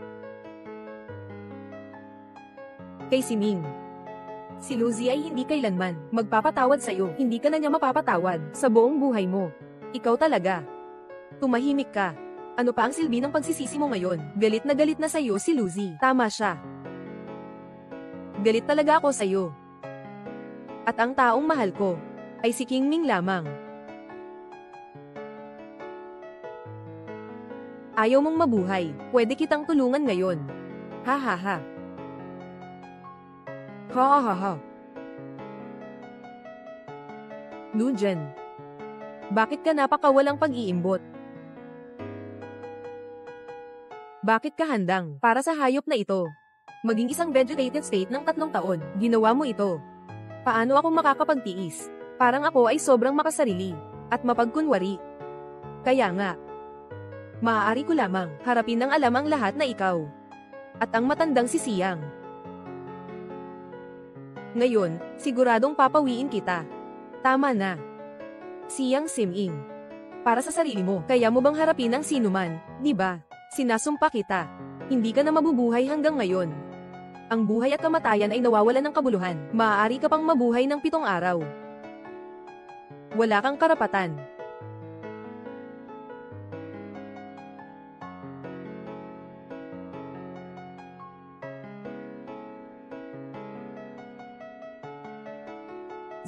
Kay Siming. Si Luzi ay hindi kailanman magpapatawad sa'yo. Hindi ka na niya mapapatawad sa buong buhay mo. Ikaw talaga. Tumahimik ka. Ano pa ang silbi ng pagsisisi mo ngayon? Galit na sa'yo si Luzi. Tama siya. Galit talaga ako sa'yo. At ang taong mahal ko ay si King Ming lamang. Ayaw mong mabuhay, pwede kitang tulungan ngayon. Ha ha ha. Ha ha ha ha. Lunjan. Bakit ka napakawalang pag-iimbot? Bakit ka handang para sa hayop na ito? Maging isang vegetative state ng 3 taon, ginawa mo ito. Paano ako makakapagtiis? Parang ako ay sobrang makasarili at mapagkunwari. Kaya nga, maaari ko lamang harapin ng alam ang lahat na ikaw at ang matandang si Siyang. Ngayon, siguradong papawiin kita. Tama na. Siyang Siming. Para sa sarili mo, kaya mo bang harapin ang sinuman, di ba? Sinasumpa kita. Hindi ka na mabubuhay hanggang ngayon. Ang buhay at kamatayan ay nawawalan ng kabuluhan. Maaari ka pang mabuhay ng 7 araw. Wala kang karapatan.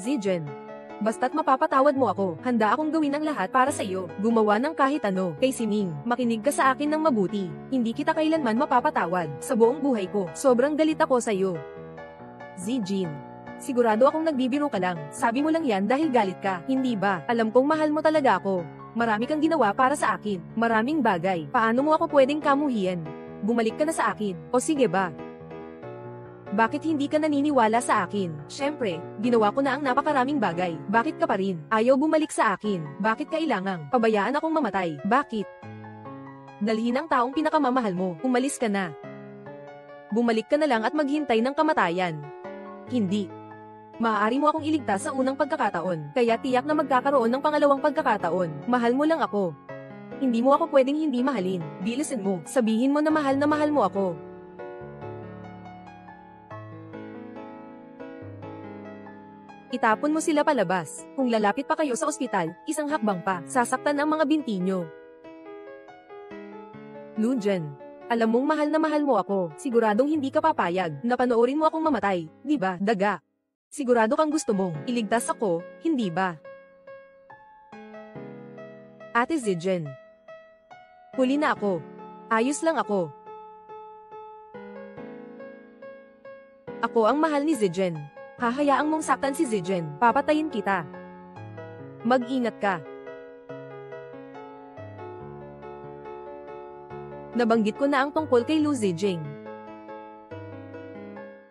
Zijen. Basta't mapapatawad mo ako, handa akong gawin ang lahat para sa iyo. Gumawa ng kahit ano. Kay Siming, makinig ka sa akin ng mabuti. Hindi kita kailanman mapapatawad. Sa buong buhay ko, sobrang galit ako sa iyo. Zijin. Sigurado akong nagbibiro ka lang. Sabi mo lang yan dahil galit ka. Hindi ba? Alam kong mahal mo talaga ako. Marami kang ginawa para sa akin. Maraming bagay. Paano mo ako pwedeng kamuhian? Bumalik ka na sa akin. O sige ba? Bakit hindi ka naniniwala sa akin? Siyempre, ginawa ko na ang napakaraming bagay. Bakit ka pa rin? Ayaw bumalik sa akin. Bakit kailangang pabayaan akong mamatay? Bakit? Dalhin ang taong pinakamamahal mo. Umalis ka na. Bumalik ka na lang at maghintay ng kamatayan. Hindi. Maaari mo akong iligtas sa unang pagkakataon. Kaya tiyak na magkakaroon ng pangalawang pagkakataon. Mahal mo lang ako. Hindi mo ako pwedeng hindi mahalin. Bilisin mo. Sabihin mo na mahal mo ako. Itapon mo sila palabas. Kung lalapit pa kayo sa ospital, isang hakbang pa, sasaktan ang mga binti nyo. Lunjan. Alam mong mahal na mahal mo ako. Siguradong hindi ka papayag na panoorin mo akong mamatay, di ba, daga? Sigurado kang gusto mong iligtas ako, hindi ba? Ate Zijen. Huli na ako. Ayos lang ako. Ako ang mahal ni Zijen. Hahayaang mong saktan si Zijen, papatayin kita. Mag-ingat ka. Nabanggit ko na ang tungkol kay Lu Zijing.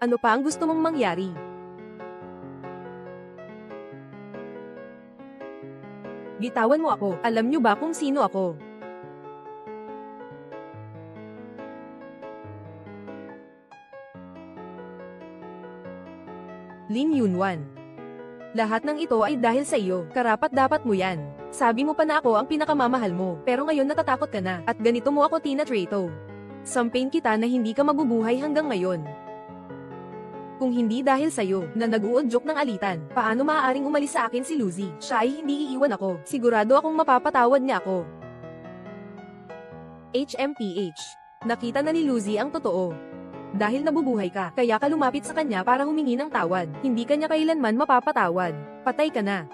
Ano pa ang gusto mong mangyari? Bitawan mo ako, alam niyo ba kung sino ako? Lin Yunwan. Lahat ng ito ay dahil sa iyo, karapat-dapat mo yan. Sabi mo pa na ako ang pinakamamahal mo, pero ngayon natatakot ka na, at ganito mo ako tinatrato. Sampain kita na hindi ka mabubuhay hanggang ngayon. Kung hindi dahil sa'yo, na nag-uudyok ng alitan, paano maaaring umalis sa akin si Lucy? Siya ay hindi iiwan ako, sigurado akong mapapatawad niya ako. HMPH. Nakita na ni Lucy ang totoo. Dahil nabubuhay ka, kaya ka lumapit sa kanya para humingi ng tawad. Hindi ka niya kailanman mapapatawad. Patay ka na.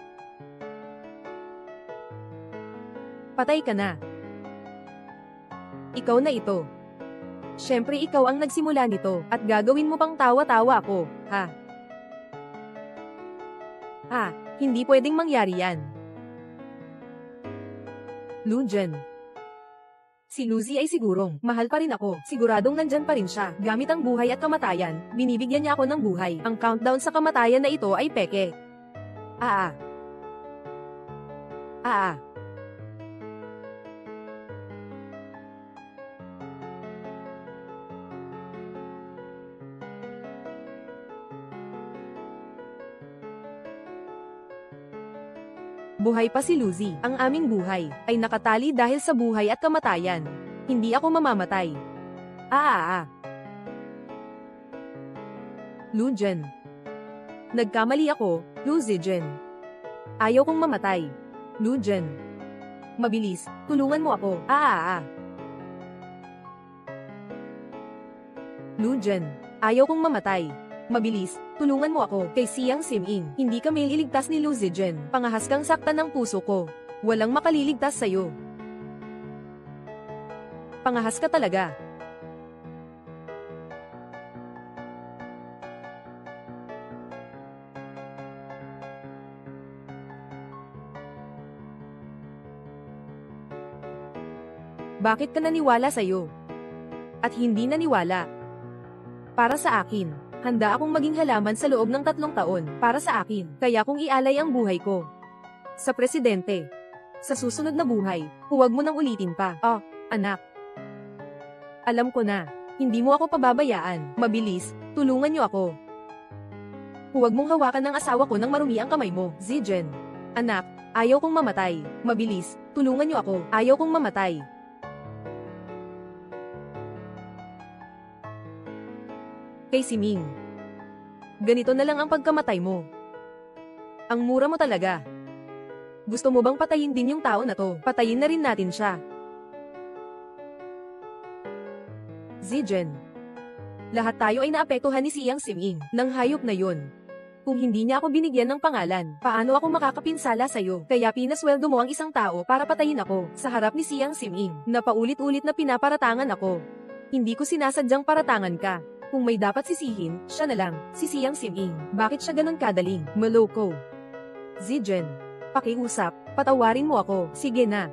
Patay ka na. Ikaw na ito. Siyempre ikaw ang nagsimula nito, at gagawin mo pang tawa-tawa ako, ha? Ha, hindi pwedeng mangyari yan. Lunjan. Si Lucy ay sigurong, mahal pa rin ako, siguradong nandyan pa rin siya. Gamit ang buhay at kamatayan, binibigyan niya ako ng buhay. Ang countdown sa kamatayan na ito ay peke. Ah. Buhay pa si Lucy. Ang aming buhay ay nakatali dahil sa buhay at kamatayan. Hindi ako mamamatay. Lunjan. Nagkamali ako, Lu Zijin. Ayaw kong mamatay. Lunjan. Mabilis, tulungan mo ako. Lunjan. Ayaw kong mamatay. Mabilis, tulungan mo ako. Kay Siyang Siming, hindi ka may iligtas ni Lu Zijin. Pangahas kang saktan ng puso ko. Walang makaliligtas sa'yo. Pangahas ka talaga. Bakit ka naniwala sa'yo? At hindi naniwala? Para sa akin, handa akong maging halaman sa loob ng 3 taon, para sa akin, kaya kong ialay ang buhay ko. Sa presidente. Sa susunod na buhay, huwag mo nang ulitin pa. Oh, anak. Alam ko na, hindi mo ako pababayaan. Mabilis, tulungan niyo ako. Huwag mong hawakan ng asawa ko nang marumi ang kamay mo, Zijen. Anak, ayaw kong mamatay. Mabilis, tulungan niyo ako. Ayaw kong mamatay. Kay Siming. Ganito na lang ang pagkamatay mo. Ang mura mo talaga. Gusto mo bang patayin din yung tao na to? Patayin na rin natin siya. Zijen. Lahat tayo ay naapektuhan ni Siyang Siming, ng hayop na yun. Kung hindi niya ako binigyan ng pangalan, paano ako makakapinsala sa'yo? Kaya pinasweldo mo ang isang tao para patayin ako, sa harap ni Siyang Siming, na paulit-ulit na pinaparatangan ako. Hindi ko sinasadyang paratangan ka. Kung may dapat sisihin, siya na lang, si Siyang Siming. Bakit siya ganun kadaling? Maloko. Zijen. Pakiusap, patawarin mo ako, sige na.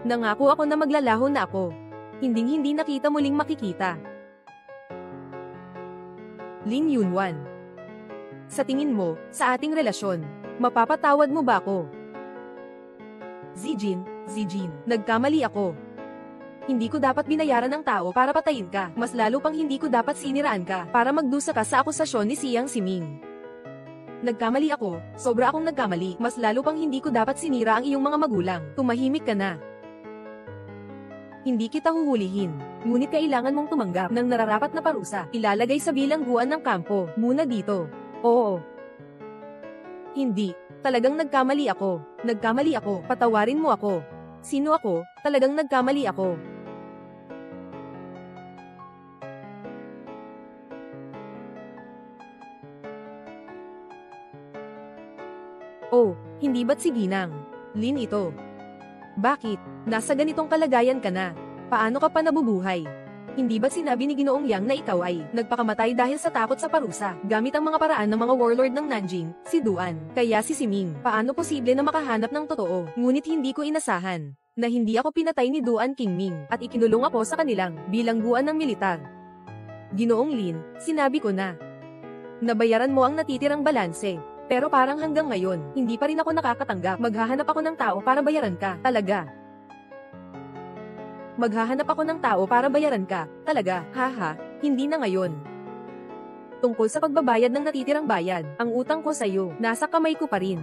Nangako ako na maglalaho na ako. Hinding-hindi nakita muling makikita. Lin Yunwan. Sa tingin mo, sa ating relasyon, mapapatawad mo ba ako? Zijin, nagkamali ako. Hindi ko dapat binayaran ng tao para patayin ka. Mas lalo pang hindi ko dapat siniraan ka para magdusa ka sa akusasyon ni Siyang Siming. Nagkamali ako, sobra akong nagkamali. Mas lalo pang hindi ko dapat sinira ang iyong mga magulang. Tumahimik ka na. Hindi kita huhulihin. Ngunit kailangan mong tumanggap ng nararapat na parusa. Ilalagay sa bilangguan ng kampo, muna dito. Oo. Hindi. Talagang nagkamali ako. Nagkamali ako. Patawarin mo ako. Sino ako? Talagang nagkamali ako. Oh, hindi ba't si Ginang? Lin ito. Bakit? Nasa ganitong kalagayan ka na. Paano ka pa nabubuhay? Hindi ba't sinabi ni Ginoong Yang na ikaw ay nagpakamatay dahil sa takot sa parusa, gamit ang mga paraan ng mga warlord ng Nanjing, si Duan, kaya si Siming? Paano posible na makahanap ng totoo? Ngunit hindi ko inasahan na hindi ako pinatay ni Duan Qingming at ikinulong ako sa kanilang bilangguan ng militar. Ginoong Lin, sinabi ko na. Nabayaran mo ang natitirang balanse. Pero parang hanggang ngayon, hindi pa rin ako nakakatanggap. Maghahanap ako ng tao para bayaran ka, talaga. Maghahanap ako ng tao para bayaran ka, talaga, haha, hindi na ngayon. Tungkol sa pagbabayad ng natitirang bayad, ang utang ko sa'yo, nasa kamay ko pa rin.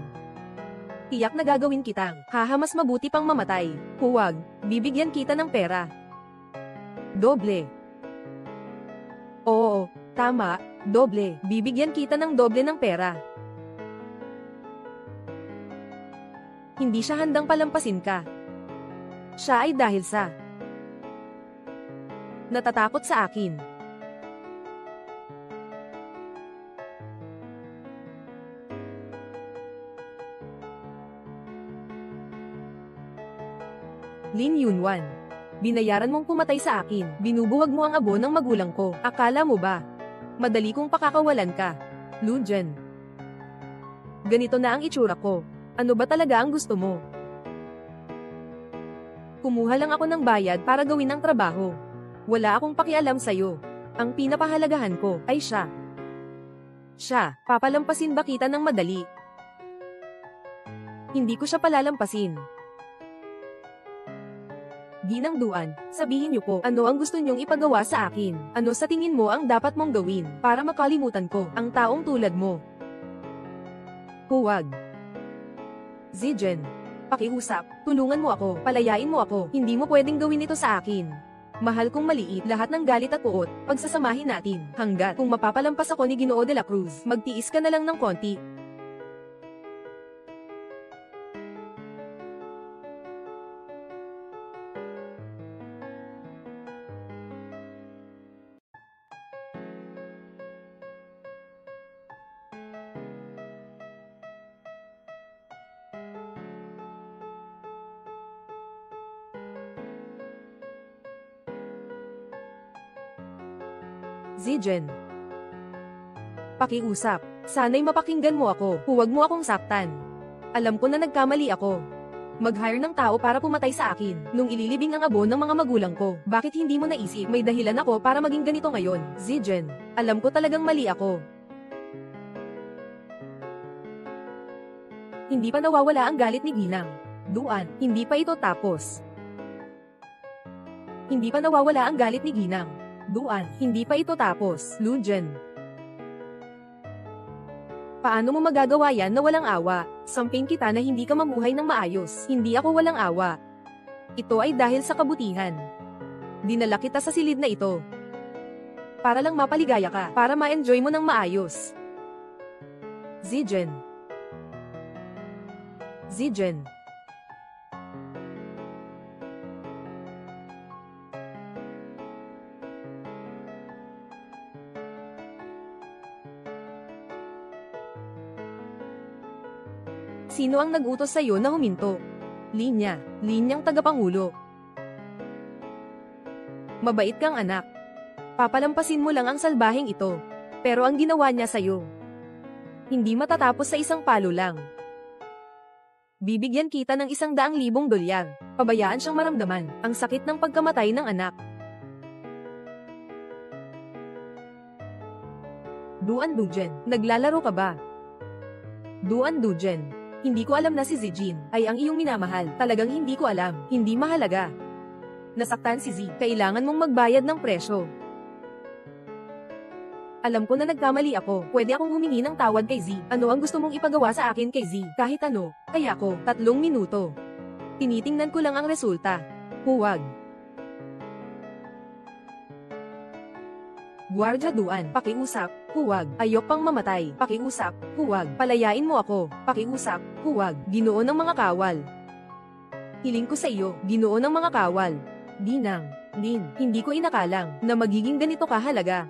Tiyak na gagawin kitang, haha mas mabuti pang mamatay. Huwag, bibigyan kita ng pera. Doble. Oo, tama, doble, bibigyan kita ng doble ng pera. Hindi siya handang palampasin ka. Siya ay dahil sa natatakot sa akin. Lin Yunwan. Binayaran mong pumatay sa akin. Binubuwag mo ang abo ng magulang ko. Akala mo ba? Madali kong pakakawalan ka. Lu Jen. Ganito na ang itsura ko. Ano ba talaga ang gusto mo? Kumuha lang ako ng bayad para gawin ang trabaho. Wala akong pakialam sa'yo. Ang pinapahalagahan ko ay siya. Siya, papalampasin ba kita ng madali? Hindi ko siya palalampasin. Ginang Duan, sabihin niyo po, ano ang gusto niyong ipagawa sa akin? Ano sa tingin mo ang dapat mong gawin para makalimutan ko ang taong tulad mo? Huwag. Zijen. Pakiusap, tulungan mo ako, palayain mo ako, hindi mo pwedeng gawin ito sa akin. Mahal kong maliit, lahat ng galit at puot, pagsasamahin natin, hanggat kung mapapalampas ako ni Ginoo de la Cruz, magtiis ka na lang ng konti. Zijen. Pakiusap, sana'y mapakinggan mo ako, huwag mo akong saktan. Alam ko na nagkamali ako. Mag-hire ng tao para pumatay sa akin, nung ililibing ang abo ng mga magulang ko. Bakit hindi mo naisip, may dahilan ako para maging ganito ngayon? Zijen, alam ko talagang mali ako. Hindi pa nawawala ang galit ni Ginang. Duan, hindi pa ito tapos. Hindi pa nawawala ang galit ni Ginang. Duan, hindi pa ito tapos. Lujen. Paano mo magagawa yan na walang awa? Samping kita na hindi ka mamuhay ng maayos. Hindi ako walang awa. Ito ay dahil sa kabutihan. Dinala kita sa silid na ito. Para lang mapaligaya ka, para ma-enjoy mo ng maayos. Zijen. Zijen. Sino ang nag-utos sa'yo na huminto? Linya, linyang tagapangulo. Mabait kang anak. Papalampasin mo lang ang salbaheng ito. Pero ang ginawa niya sa'yo, hindi matatapos sa isang palo lang. Bibigyan kita ng $100,000. Pabayaan siyang maramdaman ang sakit ng pagkamatay ng anak. Duan Dujen, naglalaro ka ba? Duan Dujen. Hindi ko alam na si Zijin ay ang iyong minamahal. Talagang hindi ko alam. Hindi mahalaga. Nasaktan si Z. Kailangan mong magbayad ng presyo. Alam ko na nagkamali ako. Pwede akong humingi ng tawad kay Z. Ano ang gusto mong ipagawa sa akin kay Z? Kahit ano. Kaya ko, 3 minuto. Tinitingnan ko lang ang resulta. Huwag. Guardia Duan, pakiusap, huwag. Ayok pang mamatay, pakiusap, huwag. Palayain mo ako, pakiusap, huwag. Ginoo ng mga kawal. Hiling ko sa iyo, Ginoo ng mga kawal. Ginang, Lin, hindi ko inakalang na magiging ganito kahalaga.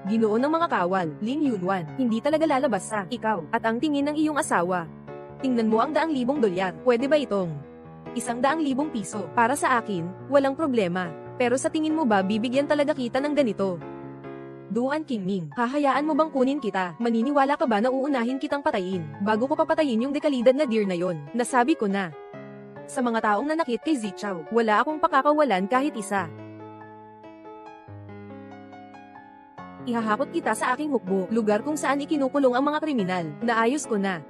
Ginoo ng mga kawal, Lin Yunwan, hindi talaga lalabas sa ikaw at ang tingin ng iyong asawa. Tingnan mo ang $100,000, pwede ba itong $100,000 para sa akin? Walang problema, pero sa tingin mo ba bibigyan talaga kita ng ganito? Duan Qingming, hahayaan mo bang kunin kita? Maniniwala ka ba na uunahin kitang patayin bago ko papatayin yung dekalidad na deer na yon? Nasabi ko na. Sa mga taong nanakit kay Zichao, wala akong pakakawalan kahit isa. Ihahakot kita sa aking hukbo, lugar kung saan ikinukulong ang mga kriminal. Naayos ko na.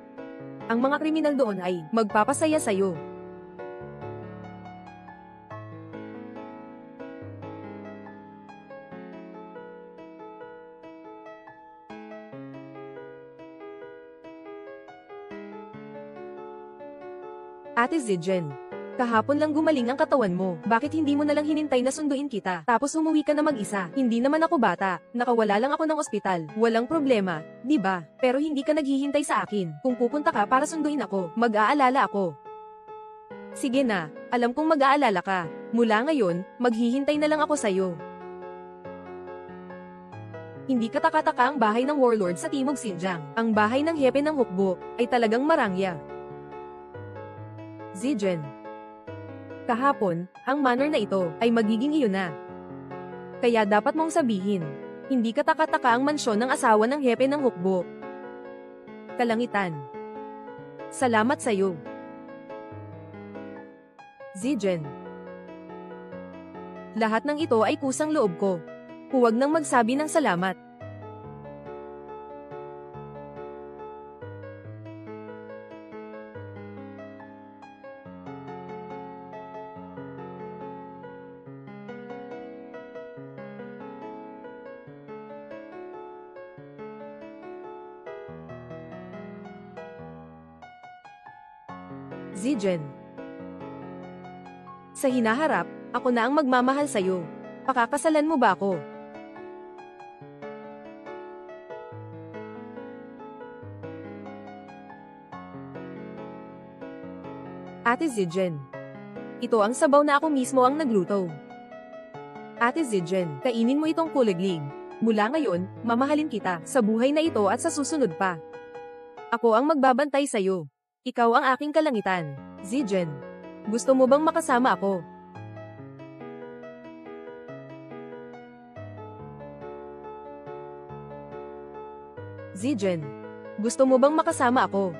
Ang mga kriminal doon ay magpapasaya sa'yo. Ate Zijen, kahapon lang gumaling ang katawan mo. Bakit hindi mo nalang hinintay na sunduin kita? Tapos umuwi ka na mag-isa. Hindi naman ako bata. Nakawala lang ako ng ospital. Walang problema, di ba? Pero hindi ka naghihintay sa akin. Kung pupunta ka para sunduin ako, mag-aalala ako. Sige na, alam kong mag-aalala ka. Mula ngayon, maghihintay na lang ako sa'yo. Hindi katakataka ang bahay ng warlord sa Timog Xinjiang. Ang bahay ng hepe ng hukbo ay talagang marangya. Zijen. Kahapon, ang manor na ito ay magiging iyo na. Kaya dapat mong sabihin, hindi katakataka ang mansyon ng asawa ng hepe ng hukbo. Kalangitan. Salamat sa'yo. Zijen. Lahat ng ito ay kusang loob ko. Huwag nang magsabi ng salamat. Zijen. Sa hinaharap, ako na ang magmamahal sa'yo. Pakakasalan mo ba ako? Ate Zijen. Ito ang sabaw na ako mismo ang nagluto. Ate Zijen, kainin mo itong kuliglig. Mula ngayon, mamahalin kita sa buhay na ito at sa susunod pa. Ako ang magbabantay sa'yo. Ikaw ang aking kalangitan, Zijen. Gusto mo bang makasama ako? Zijen. Gusto mo bang makasama ako?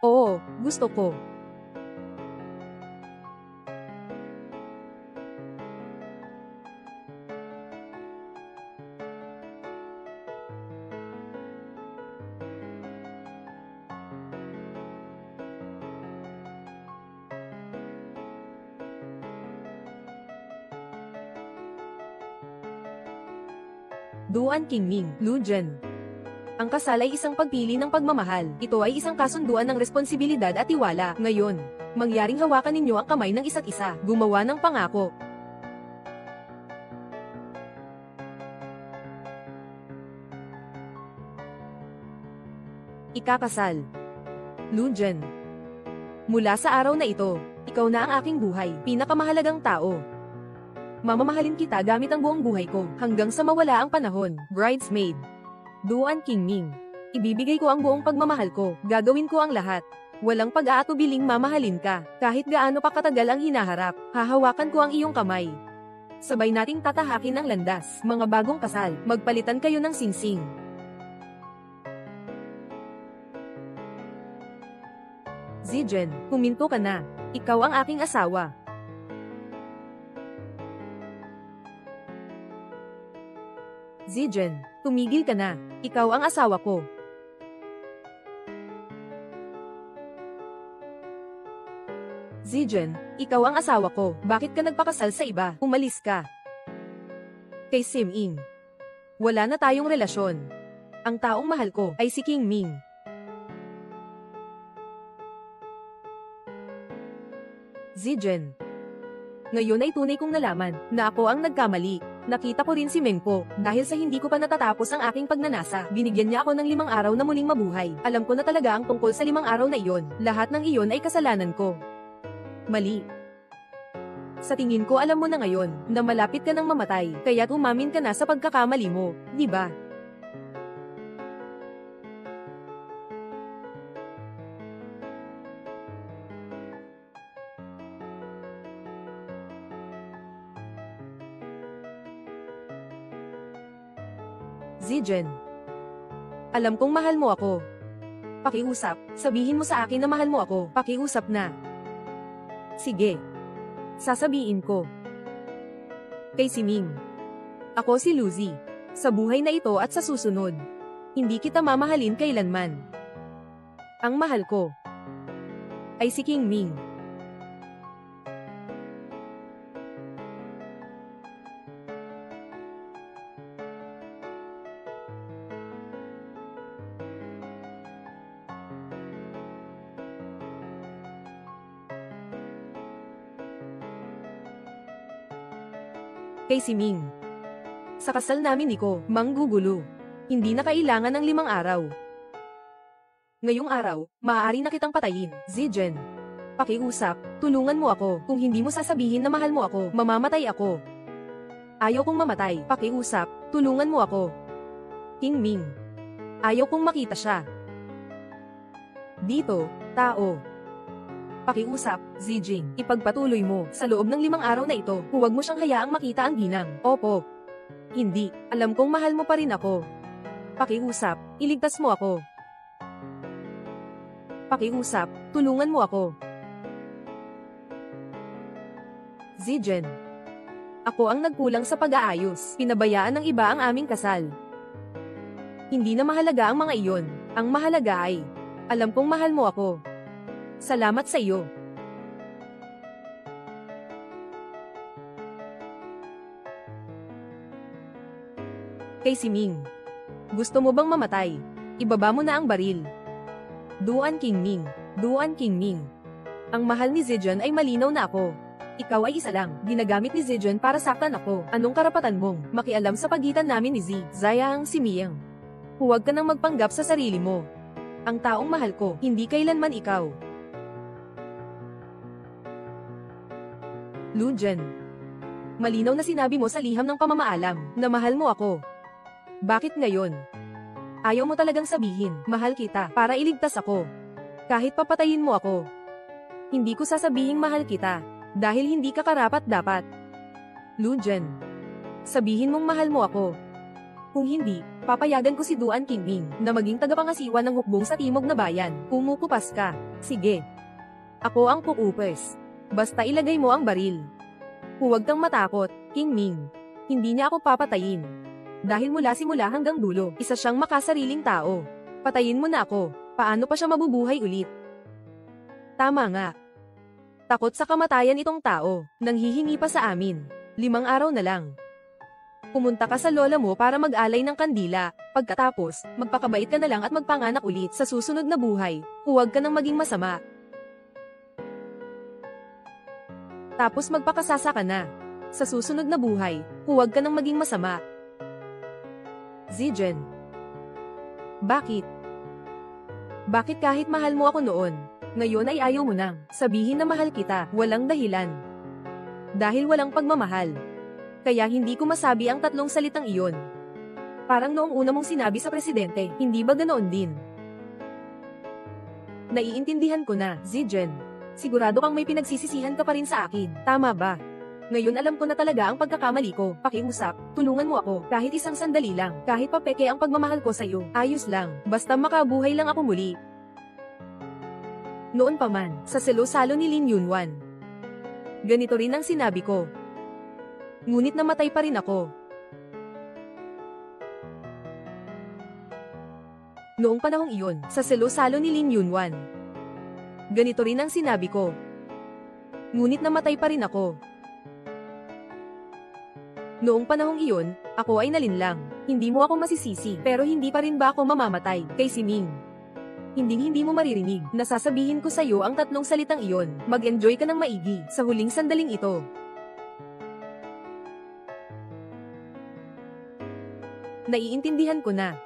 Oo, gusto ko. Duan Qingming, Lujen. Ang kasal ay isang pagpili ng pagmamahal. Ito ay isang kasunduan ng responsibilidad at tiwala. Ngayon, mangyaring hawakan ninyo ang kamay ng isa't isa. Gumawa ng pangako. Ikakasal. Lujen. Mula sa araw na ito, ikaw na ang aking buhay, pinakamahalagang tao. Mamamahalin kita gamit ang buong buhay ko, hanggang sa mawala ang panahon. Bridesmaid. Duan Qingming. Ibibigay ko ang buong pagmamahal ko, gagawin ko ang lahat. Walang pag-aatubiling mamahalin ka, kahit gaano pa katagal ang hinaharap. Hahawakan ko ang iyong kamay. Sabay nating tatahakin ang landas. Mga bagong kasal, magpalitan kayo ng singsing. Zijen, huminto ka na. Ikaw ang aking asawa. Zijen, tumigil ka na. Ikaw ang asawa ko. Zijen, ikaw ang asawa ko. Bakit ka nagpakasal sa iba? Umalis ka. Kay Sim-ing. Wala na tayong relasyon. Ang taong mahal ko ay si Qingming. Zijen. Ngayon ay tunay kong nalaman na ako ang nagkamali. Nakita ko rin si Mengpo, dahil sa hindi ko pa natatapos ang aking pagnanasa. Binigyan niya ako ng 5 araw na muling mabuhay. Alam ko na talaga ang tungkol sa 5 araw na iyon. Lahat ng iyon ay kasalanan ko. Mali. Sa tingin ko alam mo na ngayon, na malapit ka ng mamatay, kaya't umamin ka na sa pagkakamali mo, di ba? Zijen. Alam kong mahal mo ako. Pakiusap, sabihin mo sa akin na mahal mo ako. Pakiusap na. Sige. Sasabihin ko. Kay Siming. Ako si Lucy. Sa buhay na ito at sa susunod. Hindi kita mamahalin kailanman. Ang mahal ko ay si Qingming. Kay Siming. Sa kasal namin ni Ko, manggugulo. Hindi na kailangan ng 5 araw. Ngayong araw, maaari na kitang patayin. Zijen. Pakiusap, tulungan mo ako. Kung hindi mo sasabihin na mahal mo ako, mamamatay ako. Ayaw kong mamatay. Pakiusap, tulungan mo ako. Qingming. Ayaw kong makita siya. Dito, tao. Pakiusap, Zijing, ipagpatuloy mo. Sa loob ng 5 araw na ito, huwag mo siyang hayaang makita ang ginang. Opo. Hindi, alam kong mahal mo pa rin ako. Pakiusap, iligtas mo ako. Pakiusap, tulungan mo ako. Zijen. Ako ang nagkulang sa pag-aayos. Pinabayaan ng iba ang aming kasal. Hindi na mahalaga ang mga iyon. Ang mahalaga ay, alam kong mahal mo ako. Salamat sa iyo. Kay Siming. Gusto mo bang mamatay? Ibaba mo na ang baril. Duan Qingming. Duan Qingming. Ang mahal ni Zijen ay malinaw na ako. Ikaw ay isa lang. Ginagamit ni Zijen para saktan ako. Anong karapatan mong makialam sa pagitan namin ni Zayang Simiyang? Huwag ka nang magpanggap sa sarili mo. Ang taong mahal ko, hindi kailanman ikaw. Lunjen. Malinaw na sinabi mo sa liham ng pamamaalam na mahal mo ako. Bakit ngayon? Ayaw mo talagang sabihin, mahal kita, para iligtas ako. Kahit papatayin mo ako. Hindi ko sasabihing mahal kita, dahil hindi ka karapat-dapat. Lunjen. Sabihin mong mahal mo ako. Kung hindi, papayagan ko si Duan Qingming na maging tagapangasiwa ng hukbong sa timog na bayan. Kumukupas ka. Sige. Ako ang kukupas. Basta ilagay mo ang baril. Huwag kang matakot, Qingming. Hindi niya ako papatayin. Dahil mula simula hanggang dulo, isa siyang makasariling tao. Patayin mo na ako. Paano pa siya mabubuhay ulit? Tama nga. Takot sa kamatayan itong tao, nanghihingi pa sa amin. 5 araw na lang. Pumunta ka sa lola mo para mag-alay ng kandila. Pagkatapos, magpakabait ka na lang at magpanganak ulit sa susunod na buhay. Huwag ka nang maging masama. Tapos magpakasasa ka na. Sa susunod na buhay, huwag ka nang maging masama. Zijen. Bakit? Bakit kahit mahal mo ako noon, ngayon ay ayaw mo nang sabihin na mahal kita, walang dahilan? Dahil walang pagmamahal. Kaya hindi ko masabi ang 3 salitang iyon. Parang noong una mong sinabi sa presidente, hindi ba ganoon din? Naiintindihan ko na, Zijen. Sigurado kang may pinagsisisihan ka pa rin sa akin, tama ba? Ngayon alam ko na talaga ang pagkakamali ko, pakiusap, tulungan mo ako, kahit isang sandali lang, kahit papeke ang pagmamahal ko sa'yo, ayos lang, basta makabuhay lang ako muli. Noon pa man, sa selo-salo ni Lin Yunwan. Ganito rin ang sinabi ko. Ngunit namatay pa rin ako. Noong panahong iyon, sa selo-salo ni Lin Yunwan. Ganito rin ang sinabi ko. Ngunit namatay pa rin ako. Noong panahong iyon, ako ay nalinlang. Hindi mo ako masisisi, pero hindi pa rin ba ako mamamatay, kay Siming? Hindi mo maririnig, nasasabihin ko sa'yo ang 3 salitang iyon. Mag-enjoy ka ng maigi, sa huling sandaling ito. Naiintindihan ko na.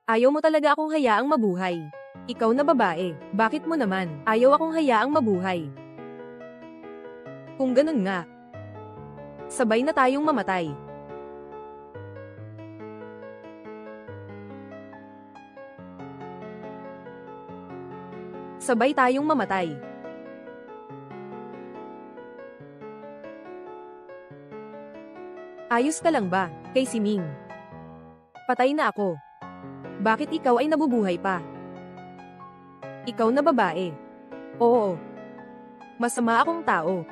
Ayaw mo talaga akong hayaang mabuhay. Ikaw na babae, bakit mo naman ayaw akong hayaang mabuhay? Kung ganun nga, sabay na tayong mamatay. Sabay tayong mamatay. Ayos ka lang ba, kay Siming? Patay na ako. Bakit ikaw ay nabubuhay pa? Ikaw na babae. Oo. Masama akong tao.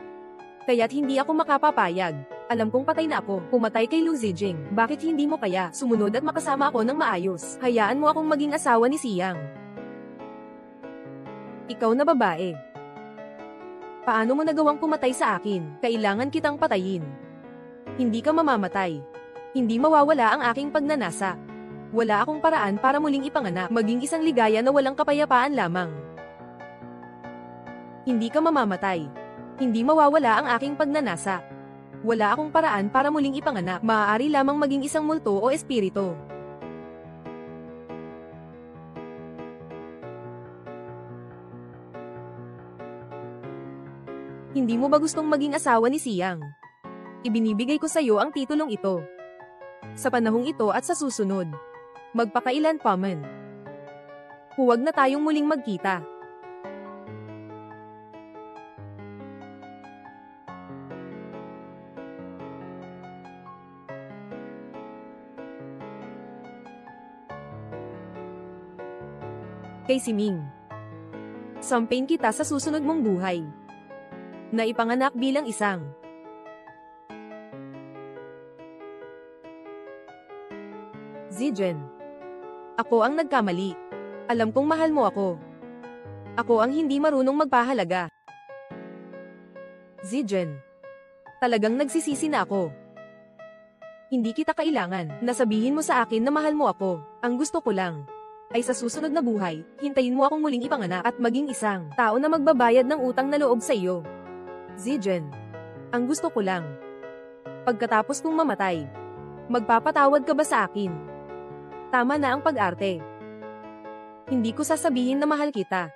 Kaya't hindi ako makapapayag. Alam kong patay na ako, pumatay kay Lu Zijing. Bakit hindi mo kaya sumunod at makasama ako ng maayos? Hayaan mo akong maging asawa ni Siyang. Ikaw na babae. Paano mo nagawang pumatay sa akin? Kailangan kitang patayin. Hindi ka mamamatay. Hindi mawawala ang aking pagnanasa. Wala akong paraan para muling ipanganak, maging isang ligaya na walang kapayapaan lamang. Hindi ka mamamatay. Hindi mawawala ang aking pagnanasa. Wala akong paraan para muling ipanganak, maaari lamang maging isang multo o espiritu. Hindi mo ba gustong maging asawa ni Siyang? Ibinibigay ko sa iyo ang titulong ito. Sa panahong ito at sa susunod. Magpakailan pa man. Huwag na tayong muling magkita. Kay Siming. Sampain kita sa susunod mong buhay. Na ipanganak bilang isang Zijen. Ako ang nagkamali. Alam kong mahal mo ako. Ako ang hindi marunong magpahalaga. Zijen. Talagang nagsisisi na ako. Hindi kita kailangan na sabihin mo sa akin na mahal mo ako. Ang gusto ko lang ay sa susunod na buhay, hintayin mo akong muling ipanganak at maging isang tao na magbabayad ng utang na loob sa iyo. Zijen. Ang gusto ko lang. Pagkatapos kong mamatay, magpapatawad ka ba sa akin? Tama na ang pag-arte. Hindi ko sasabihin na mahal kita.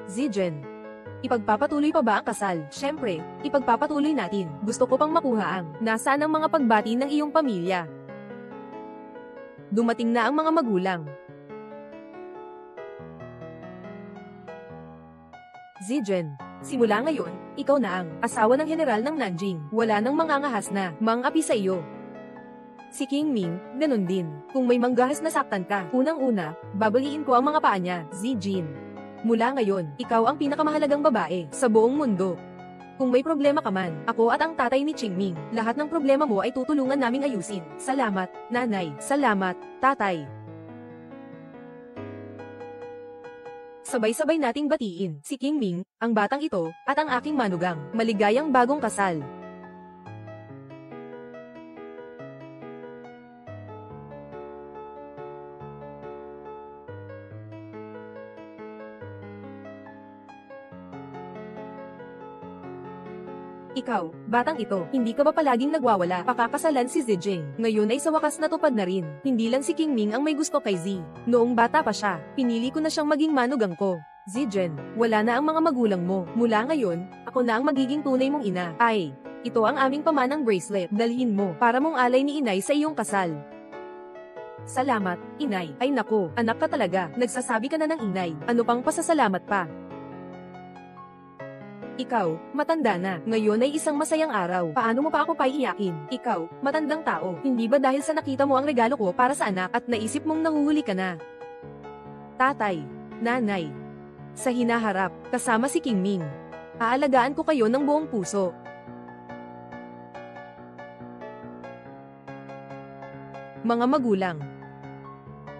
Zijen. Ipagpapatuloy pa ba ang kasal? Syempre, ipagpapatuloy natin. Gusto ko pang makuha ang nasaan ang mga pagbati ng iyong pamilya. Dumating na ang mga magulang. Zijen. Simula ngayon, ikaw na ang asawa ng general ng Nanjing. Wala nang mangangahas na mang-api sa iyo. Si King Ming, ganun din. Kung may manggahas na saktan ka, unang-una, babaliin ko ang mga paa niya. Zijin. Mula ngayon, ikaw ang pinakamahalagang babae sa buong mundo. Kung may problema ka man, ako at ang tatay ni Qingming, lahat ng problema mo ay tutulungan naming ayusin. Salamat, nanay. Salamat, tatay. Sabay-sabay nating batiin si Qingming, ang batang ito, at ang aking manugang. Maligayang bagong kasal. Ikaw, batang ito, hindi ka ba palaging nagwawala? Pakakasalan si Zijing. Ngayon ay sa wakas natupad na rin. Hindi lang si Qingming ang may gusto kay Zi. Noong bata pa siya, pinili ko na siyang maging manugang ko. Zijen, wala na ang mga magulang mo. Mula ngayon, ako na ang magiging tunay mong ina. Ay, ito ang aming pamanang bracelet. Dalhin mo para mong alay ni inay sa iyong kasal. Salamat, inay. Ay nako, anak ka talaga. Nagsasabi ka na ng inay. Ano pang pasasalamat pa? Ikaw, matanda na. Ngayon ay isang masayang araw. Paano mo pa ako paiiyakin? Ikaw, matandang tao. Hindi ba dahil sa nakita mo ang regalo ko para sa anak at naisip mong nahuhuli ka na? Tatay, nanay. Sa hinaharap, kasama si Qingming. Aalagaan ko kayo ng buong puso. Mga magulang.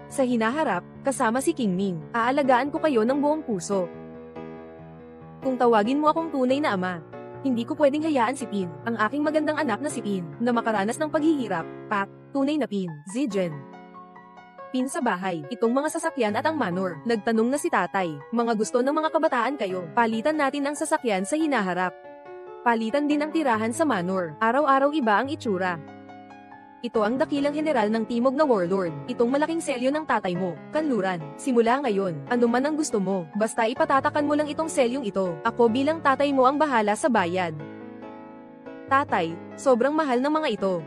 Sa hinaharap, kasama si Qingming. Aalagaan ko kayo ng buong puso. Kung tawagin mo akong tunay na ama, hindi ko pwedeng hayaan si Pin, ang aking magandang anak na si Pin, na makaranas ng paghihirap. Pak, tunay na Pin. Zijen. Pin sa bahay, itong mga sasakyan at ang manor. Nagtanong na si tatay, mga gusto ng mga kabataan kayo, palitan natin ang sasakyan sa hinaharap. Palitan din ang tirahan sa manor, araw-araw iba ang itsura. Ito ang dakilang general ng Timog na warlord. Itong malaking selyo ng tatay mo, kanluran. Simula ngayon, ano man ang gusto mo, basta ipatatakan mo lang itong selyong ito. Ako bilang tatay mo ang bahala sa bayad. Tatay, sobrang mahal ng mga ito.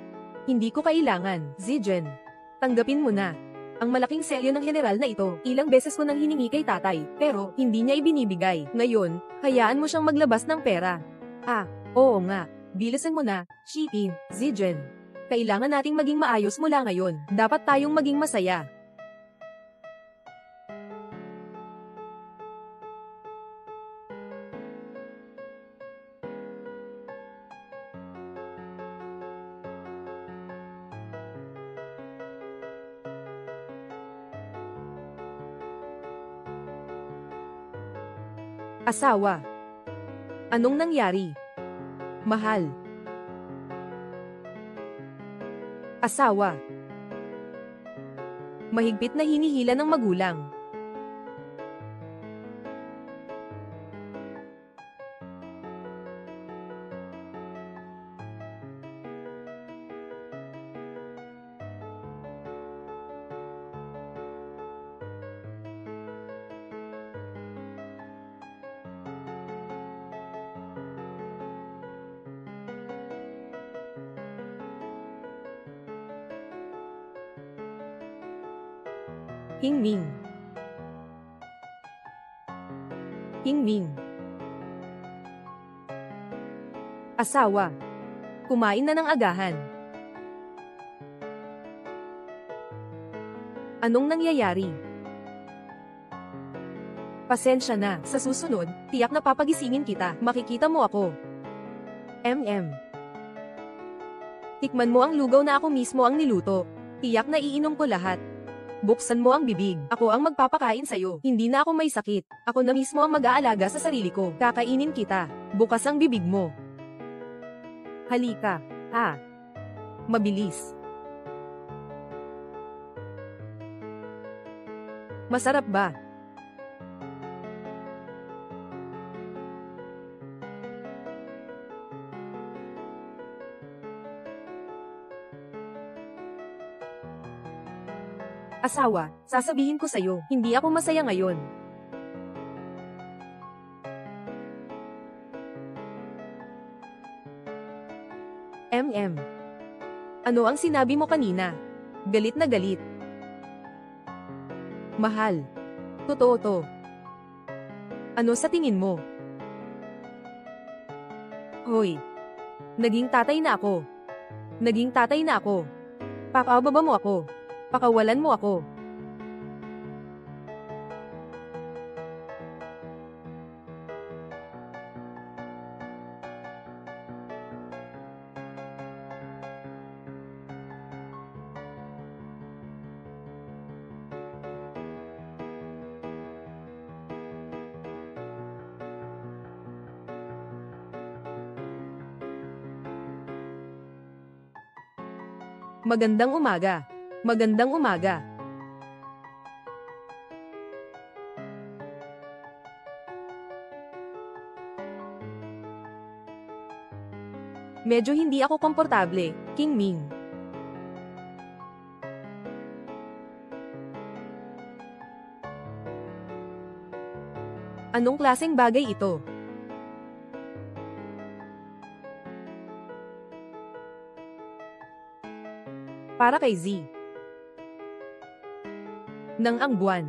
Hindi ko kailangan, Zijen. Tanggapin mo na. Ang malaking selyo ng general na ito, ilang beses ko nang hiningi kay tatay, pero hindi niya ibinibigay. Ngayon, hayaan mo siyang maglabas ng pera. Ah, oo nga. Bilisan mo na, Shipin, Zijen. Kailangan nating maging maayos mula ngayon. Dapat tayong maging masaya. Asawa. Anong nangyari? Mahal. Asawa. Mahigpit na hinihila ng magulang. Qingming. Qingming. Asawa. Kumain na ng agahan. Anong nangyayari? Pasensya na, sa susunod, tiyak na papagisingin kita, makikita mo ako. Tikman mo ang lugaw na ako mismo ang niluto. Tiyak na iinom ko lahat. Buksan mo ang bibig. Ako ang magpapakain sa'yo. Hindi na ako may sakit. Ako na mismo ang mag-aalaga sa sarili ko. Kakainin kita. Bukas ang bibig mo. Halika. Mabilis. Masarap ba? Asawa, sasabihin ko sa'yo, hindi ako masaya ngayon. Ano ang sinabi mo kanina? Galit na galit. Mahal. Totoo to. Ano sa tingin mo? Hoy. Naging tatay na ako. Pakababa mo ako. Pakawalan mo ako. Magandang umaga. Magandang umaga. Medyo hindi ako komportable, King Ming. Anong klaseng bagay ito? Para kay Z. Nang ang buwan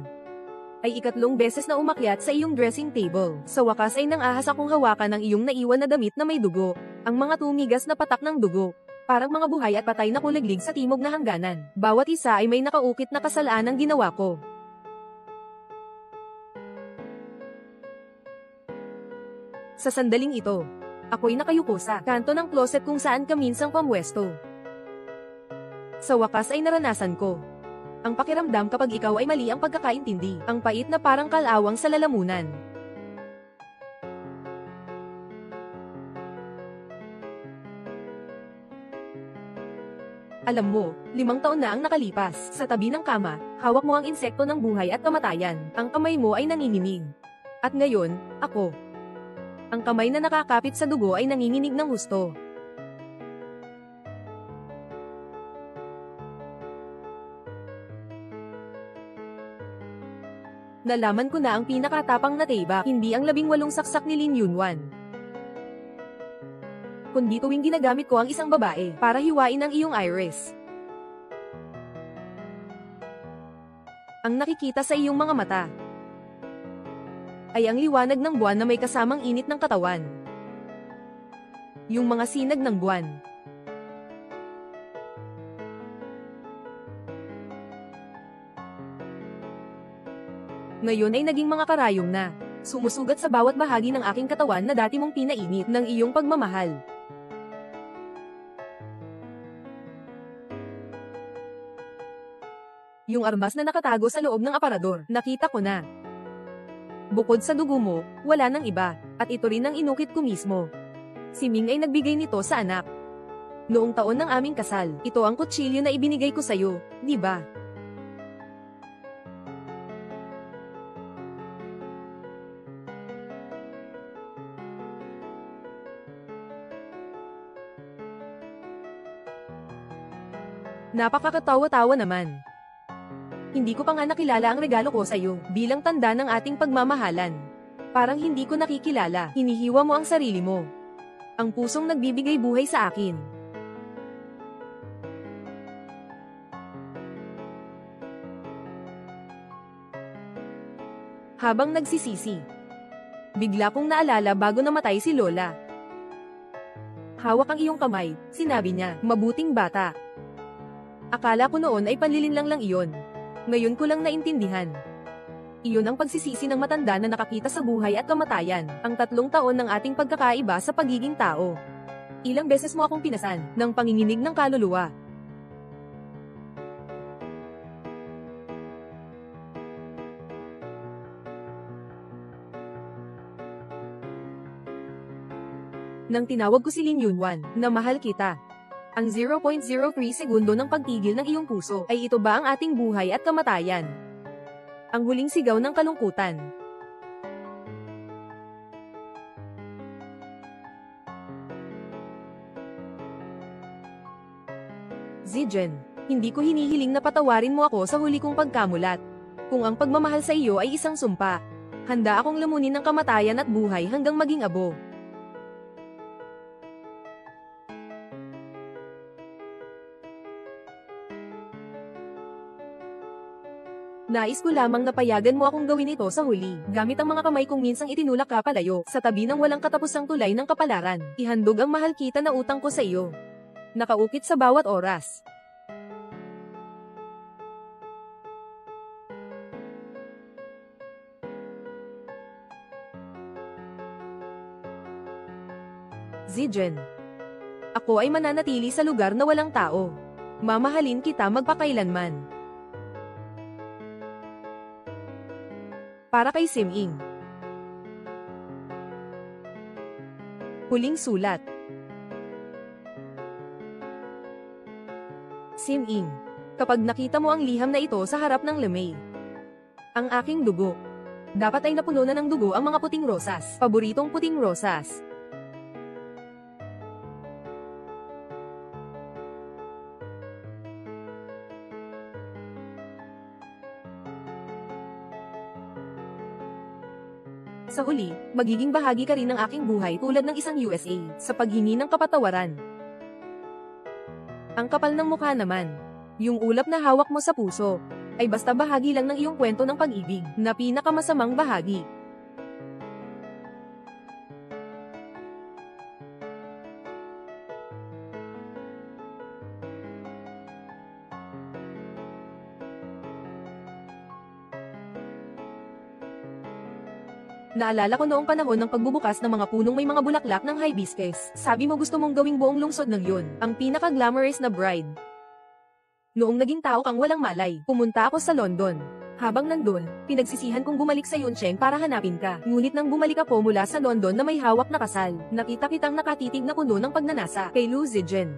ay ikatlong beses na umakyat sa iyong dressing table. Sa wakas ay nang-ahas akong hawakan ng iyong naiwan na damit na may dugo. Ang mga tumigas na patak ng dugo. Parang mga buhay at patay na kulaglig sa timog na hangganan. Bawat isa ay may nakaukit na kasalanan ang ginawa ko. Sa sandaling ito, ako'y nakayuko sa kanto ng closet kung saan ka minsang pamwesto. Sa wakas ay naranasan ko ang pakiramdam kapag ikaw ay mali ang pagkakaintindi, ang pait na parang kalawang sa lalamunan. Alam mo, 5 taon na ang nakalipas. Sa tabi ng kama, hawak mo ang insekto ng buhay at kamatayan. Ang kamay mo ay nanginginig. At ngayon, ako. Ang kamay na nakakapit sa dugo ay nanginginig ng husto. Nalaman ko na ang pinakatapang na teba, hindi ang 18 saksak ni Lin Yunwan. Kundi tuwing ginagamit ko ang isang babae para hiwain ang iyong iris. Ang nakikita sa iyong mga mata ay ang liwanag ng buwan na may kasamang init ng katawan. Yung mga sinag ng buwan. Ngayon ay naging mga karayom na, sumusugat sa bawat bahagi ng aking katawan na dati mong pinainit ng iyong pagmamahal. Yung armas na nakatago sa loob ng aparador, nakita ko na. Bukod sa dugo mo, wala nang iba, at ito rin ang inukit ko mismo. Si Ming ay nagbigay nito sa anak. Noong taon ng aming kasal, ito ang kutsilyo na ibinigay ko sa'yo, di ba? Napakakatawa-tawa naman. Hindi ko pa nga nakilala ang regalo ko sa'yo, bilang tanda ng ating pagmamahalan. Parang hindi ko nakikilala, hinihiwa mo ang sarili mo. Ang pusong nagbibigay buhay sa akin. Habang nagsisisi, bigla kong naalala bago namatay si Lola. Hawak ang iyong kamay, sinabi niya, mabuting bata. Akala ko noon ay panlilinlang lang iyon. Ngayon ko lang naintindihan. Iyon ang pagsisisi ng matanda na nakakita sa buhay at kamatayan, ang 3 taon ng ating pagkakaiba sa pagiging tao. Ilang beses mo akong pinasan ng panginginig ng kaluluwa. Nang tinawag ko si Lin Yunwan, na mahal kita. Ang 0.03 segundo ng pagtigil ng iyong puso, ay ito ba ang ating buhay at kamatayan? Ang huling sigaw ng kalungkutan. Zijen, hindi ko hinihiling na patawarin mo ako sa huli kong pagkamulat. Kung ang pagmamahal sa iyo ay isang sumpa, handa akong lamunin ng kamatayan at buhay hanggang maging abo. Nais ko lamang na payagan mo akong gawin ito sa huli. Gamit ang mga kamay kong minsang itinulak ka palayo, sa tabi ng walang katapusang tulay ng kapalaran. Ihandog ang mahal kita na utang ko sa iyo. Nakaukit sa bawat oras. Zijen. Ako ay mananatili sa lugar na walang tao. Mamahalin kita magpakailanman. Para kay Sim-ing. Huling sulat. Sim-ing. Kapag nakita mo ang liham na ito sa harap ng lemay. Ang aking dugo. Dapat ay napuno na ng dugo ang mga puting rosas. Paboritong puting rosas. Sa huli, magiging bahagi ka rin ng aking buhay tulad ng isang USA, sa paghingi ng kapatawaran. Ang kapal ng mukha naman. Yung ulap na hawak mo sa puso, ay basta bahagi lang ng iyong kwento ng pag-ibig, na pinakamasamang bahagi. Naalala ko noong panahon ng pagbubukas ng mga punong may mga bulaklak ng hibiscus. Sabi mo gusto mong gawing buong lungsod ng yun, ang pinaka-glamorous na bride. Noong naging tao kang walang malay, pumunta ako sa London. Habang nandun, pinagsisihan kong bumalik sa Yuncheng para hanapin ka. Ngunit nang bumalik ako mula sa London na may hawak na kasal, nakita kitang nakatitig na kuno ng pagnanasa kay Lu Zijen.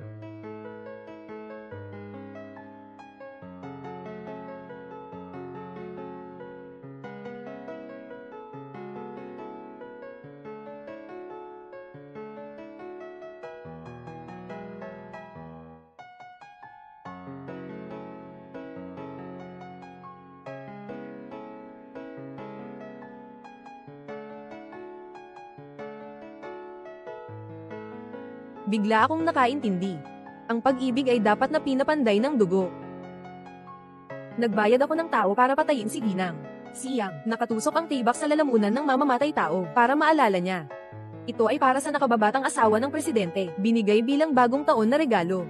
Bigla akong nakaintindi. Ang pag-ibig ay dapat na pinapanday ng dugo. Nagbayad ako ng tao para patayin si Ginang. Siyang, nakatusok ang tibak sa lalamunan ng mamamatay tao para maalala niya. Ito ay para sa nakababatang asawa ng presidente, binigay bilang bagong taon na regalo.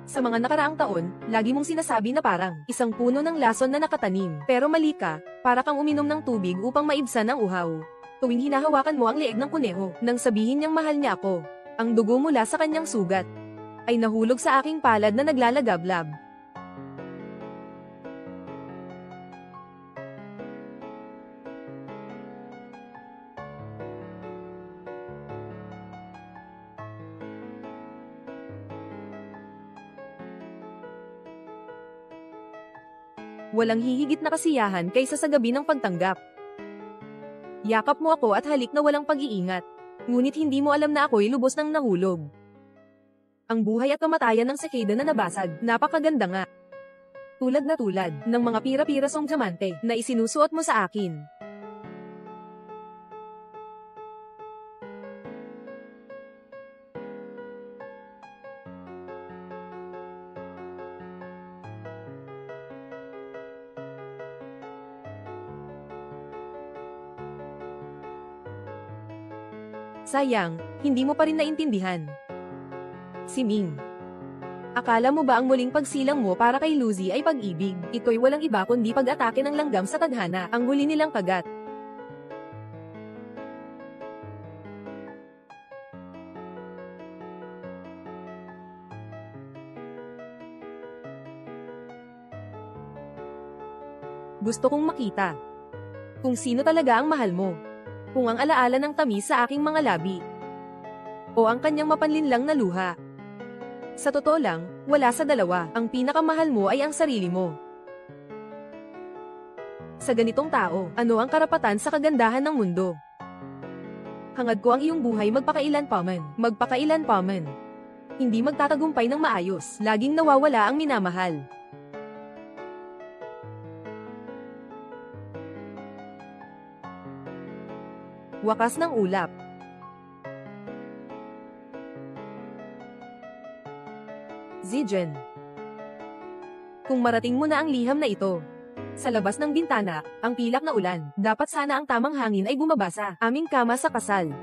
Sa mga nakaraang taon, lagi mong sinasabi na parang isang puno ng lason na nakatanim. Pero mali ka, para kang uminom ng tubig upang maibsan ang uhaw. Tuwing hinahawakan mo ang leeg ng kuneho, nang sabihin niyang mahal niya ako, ang dugo mula sa kanyang sugat ay nahulog sa aking palad na naglalagablab. Walang hihigit na kasiyahan kaysa sa gabi ng pagtanggap. Yakap mo ako at halik na walang pag-iingat. Ngunit hindi mo alam na ako'y lubos nang nahulog. Ang buhay at kamatayan ng sekeda na nabasag, napakaganda nga. Tulad ng mga pira-pirasong diamante na isinusuot mo sa akin. Sayang, hindi mo pa rin naintindihan. Siming. Akala mo ba ang muling pagsilang mo para kay Lucy ay pag-ibig? Ito'y walang iba kundi pag-atake ng langgam sa tadhana, ang huli nilang kagat. Gusto kong makita kung sino talaga ang mahal mo. Kung ang alaala ng tamis sa aking mga labi, o ang kanyang mapanlinlang na luha. Sa totoo lang, wala sa dalawa, ang pinakamahal mo ay ang sarili mo. Sa ganitong tao, ano ang karapatan sa kagandahan ng mundo? Hangad ko ang iyong buhay magpakailanpaman. Magpakailanpaman. Hindi magtatagumpay ng maayos. Laging nawawala ang minamahal. Wakas ng ulap. Zijen. Kung marating mo na ang liham na ito, sa labas ng bintana, ang pilak na ulan, dapat sana ang tamang hangin ay bumaba sa aming kama sa kasal.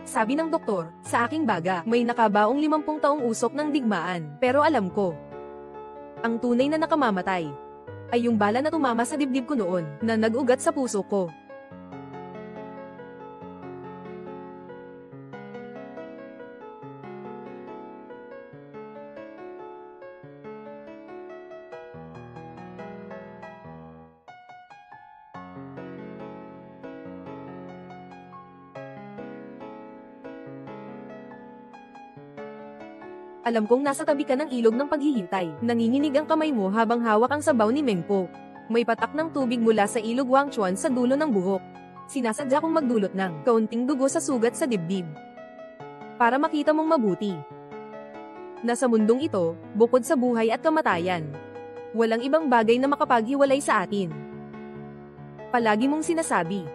Sabi ng doktor, sa aking baga, may nakabaong 50 taong usok ng digmaan, pero alam ko, ang tunay na nakamamatay, ay yung bala na tumama sa dibdib ko noon, na nag-ugat sa puso ko. Alam kong nasa tabi ka ng ilog ng paghihintay. Nanginginig ang kamay mo habang hawak ang sabaw ni Mengpo. May patak ng tubig mula sa ilog Wangchuan sa dulo ng buhok. Sinasadya kong magdulot ng kaunting dugo sa sugat sa dibdib. Para makita mong mabuti. Nasa mundong ito, bukod sa buhay at kamatayan, walang ibang bagay na makapaghiwalay sa atin. Palagi mong sinasabi.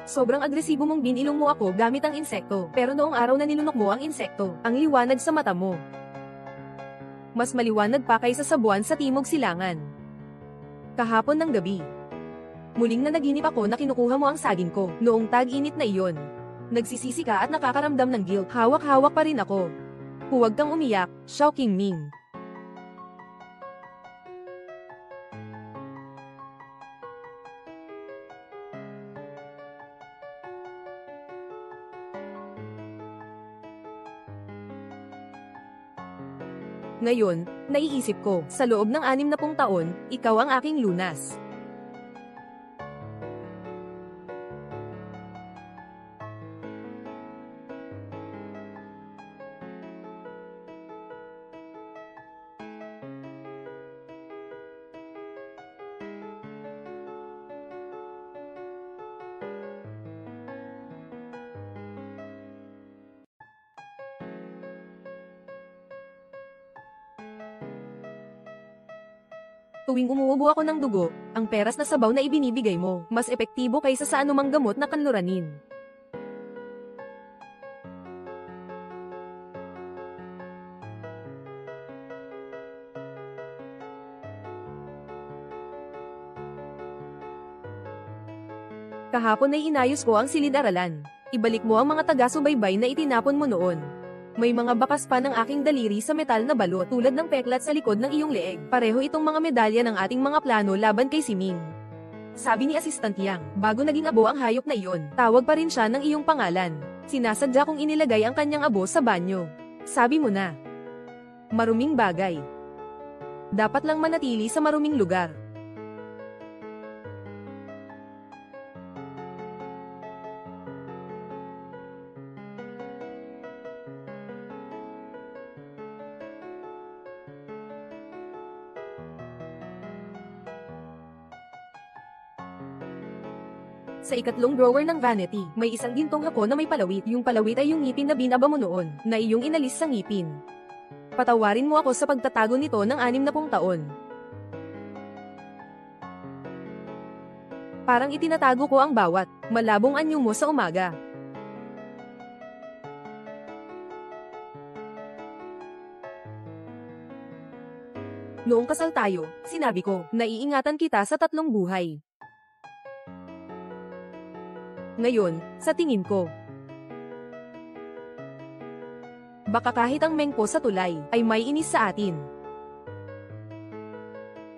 Sobrang agresibo mong binilong mo ako gamit ang insekto, pero noong araw na nilunok mo ang insekto, ang liwanag sa mata mo. Mas maliwanag pa kaysa sa buwan sa timog silangan. Kahapon ng gabi. Muling nanaginip ako na kinukuha mo ang saging ko, noong tag-init na iyon. Nagsisisi ka at nakakaramdam ng guilt, hawak-hawak pa rin ako. Huwag kang umiyak, Xiao Qingming. Ngayon, naiisip ko, sa loob ng 60 taon, ikaw ang aking lunas. Tuwing umuubo ako ng dugo, ang peras na sabaw na ibinibigay mo, mas epektibo kaysa sa anumang gamot na kanluranin. Kahapon ay inayos ko ang silid-aralan. Ibalik mo ang mga taga-subaybay na itinapon mo noon. May mga bakas pa ng aking daliri sa metal na balot tulad ng peklat sa likod ng iyong leeg. Pareho itong mga medalya ng ating mga plano laban kay Siming. Sabi ni Assistant Yang, bago naging abo ang hayop na iyon, tawag pa rin siya ng iyong pangalan. Sinasadya kong inilagay ang kanyang abo sa banyo. Sabi mo na. Maruming bagay. Dapat lang manatili sa maruming lugar. Sa ikatlong drawer ng vanity, may isang gintong hako na may palawit. Yung palawit ay yung ngipin na binaba mo noon, na iyong inalis sa ngipin. Patawarin mo ako sa pagtatago nito ng 60 taon. Parang itinatago ko ang bawat malabong anyo mo sa umaga. Noong kasal tayo, sinabi ko, naiingatan kita sa 3 buhay. Ngayon, sa tingin ko, baka kahit ang Mengpo sa tulay ay may inis sa atin.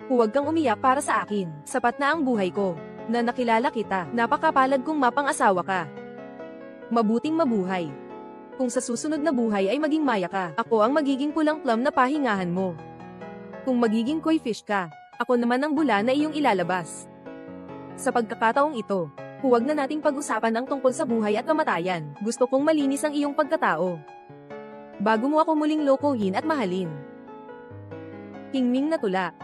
Huwag kang umiyak para sa akin, sapat na ang buhay ko, na nakilala kita, napakapalad kong mapang-asawa ka. Mabuting mabuhay. Kung sa susunod na buhay ay maging maya ka, ako ang magiging pulang plum na pahingahan mo. Kung magiging koi fish ka, ako naman ang bula na iyong ilalabas. Sa pagkakataong ito, huwag na nating pag-usapan ang tungkol sa buhay at kamatayan. Gusto kong malinis ang iyong pagkatao. Bago mo ako muling lokohin at mahalin. Qingming na tula.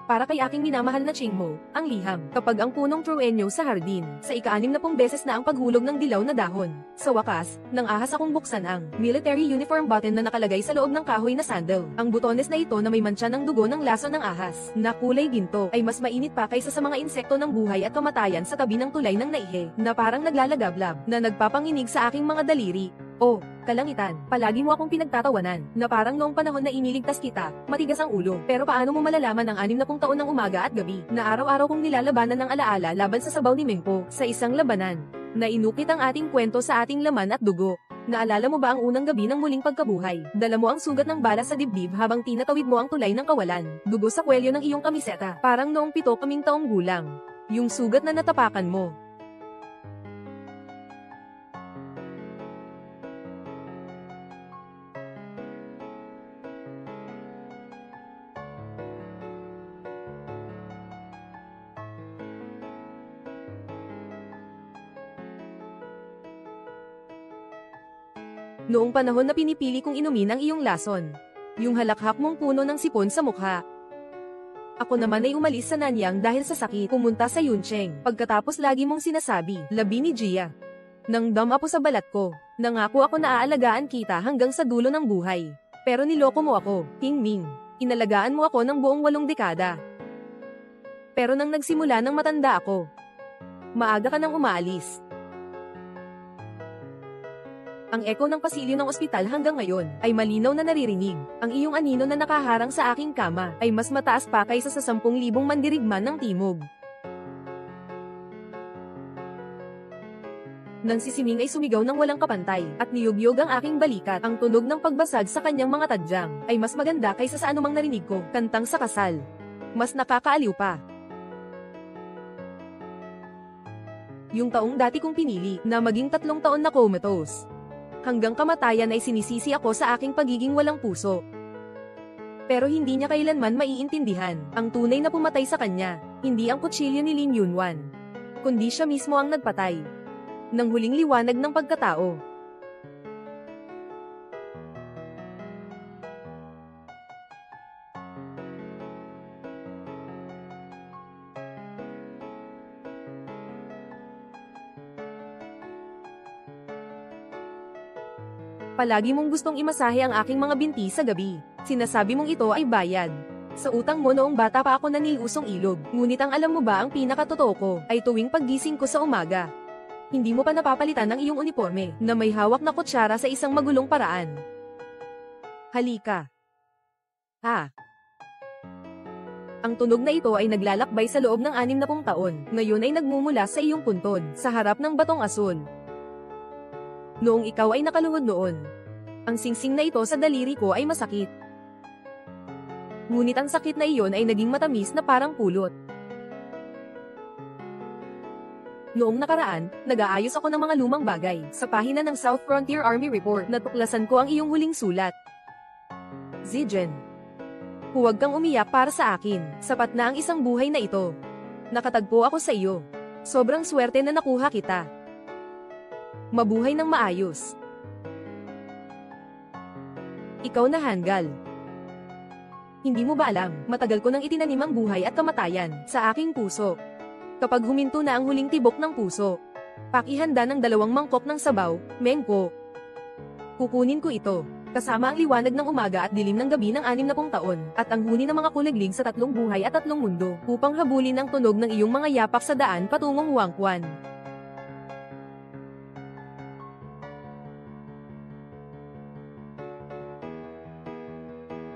Para kay aking minamahal na Chingho, ang liham. Kapag ang punong truenyo sa hardin, sa ika-60 beses na ang paghulog ng dilaw na dahon. Sa wakas, nang ahas akong buksan ang military uniform button na nakalagay sa loob ng kahoy na sandal. Ang butones na ito na may mantsa ng dugo ng laso ng ahas, na kulay ginto, ay mas mainit pa kaysa sa mga insekto ng buhay at kamatayan sa tabi ng tulay ng naihe, na parang naglalagablab, na nagpapanginig sa aking mga daliri. Oh, kalangitan, palagi mo akong pinagtatawanan, na parang noong panahon na iniligtas kita, matigas ang ulo. Pero paano mo malalaman ang 60 taon ng umaga at gabi, na araw-araw kong nilalabanan ng alaala laban sa sabaw ni Mengpo, sa isang labanan, na inukit ang ating kwento sa ating laman at dugo. Naalala mo ba ang unang gabi ng muling pagkabuhay? Dala mo ang sugat ng bala sa dibdib habang tinatawid mo ang tulay ng kawalan, dugo sa kwelyo ng iyong kamiseta, parang noong 7 kaming taong gulang. Yung sugat na natapakan mo. Noong panahon na pinipili kong inumin ang iyong lason. Yung halakhak mong puno ng sipon sa mukha. Ako naman ay umalis sa Nanyang dahil sa sakit, pumunta sa Yuncheng. Pagkatapos lagi mong sinasabi, labi ni Jia. Nang damapo sa balat ko, nangako ako na aalagaan kita hanggang sa dulo ng buhay. Pero niloko mo ako, King Ming. Inalagaan mo ako ng buong 8 dekada. Pero nang nagsimula ng matanda ako, maaga ka nang umaalis. Ang eko ng pasilyo ng ospital hanggang ngayon ay malinaw na naririnig. Ang iyong anino na nakaharang sa aking kama ay mas mataas pa kaysa sa 10,000 mandirigman ng timog. Nang si Siming ay sumigaw ng walang kapantay at niyugyog ang aking balikat, ang tunog ng pagbasag sa kanyang mga tadyang ay mas maganda kaysa sa anumang narinig ko, kantang sa kasal. Mas nakakaaliw pa. Yung taong dati kong pinili na maging 3 taon na comatose. Hanggang kamatayan ay sinisisi ako sa aking pagiging walang puso. Pero hindi niya kailanman maiintindihan ang tunay na pumatay sa kanya, hindi ang kutsilyo ni Lin Yunwan, kundi siya mismo ang nagpatay. Nang huling liwanag ng pagkatao. Palagi mong gustong imasahe ang aking mga binti sa gabi. Sinasabi mong ito ay bayad. Sa utang mo noong bata pa ako nanilusong ilog. Ngunit ang alam mo ba ang pinakatotoo ko ay tuwing paggising ko sa umaga. Hindi mo pa napapalitan ang iyong uniforme na may hawak na kutsara sa isang magulong paraan. Halika. Ha? Ang tunog na ito ay naglalakbay sa loob ng 60 taon. Ngayon ay nagmumula sa iyong puntod, sa harap ng batong asul. Noong ikaw ay nakaluhod noon, ang singsing na ito sa daliri ko ay masakit. Ngunit ang sakit na iyon ay naging matamis na parang pulot. Noong nakaraan, nag-aayos ako ng mga lumang bagay. Sa pahina ng South Frontier Army Report, natuklasan ko ang iyong huling sulat. Zijen. Huwag kang umiyak para sa akin. Sapat na ang isang buhay na ito. Nakatagpo ako sa iyo. Sobrang swerte na nakuha kita. Mabuhay ng maayos. Ikaw na Hanggal. Hindi mo ba alam, matagal ko nang itinanim ang buhay at kamatayan sa aking puso. Kapag huminto na ang huling tibok ng puso, pakihanda ng 2 mangkok ng sabaw, Mengpo. Kukunin ko ito, kasama ang liwanag ng umaga at dilim ng gabi ng 60 taon, at ang huni ng mga kulagling sa 3 buhay at 3 mundo, upang habulin ang tunog ng iyong mga yapak sa daan patungong Huangquan.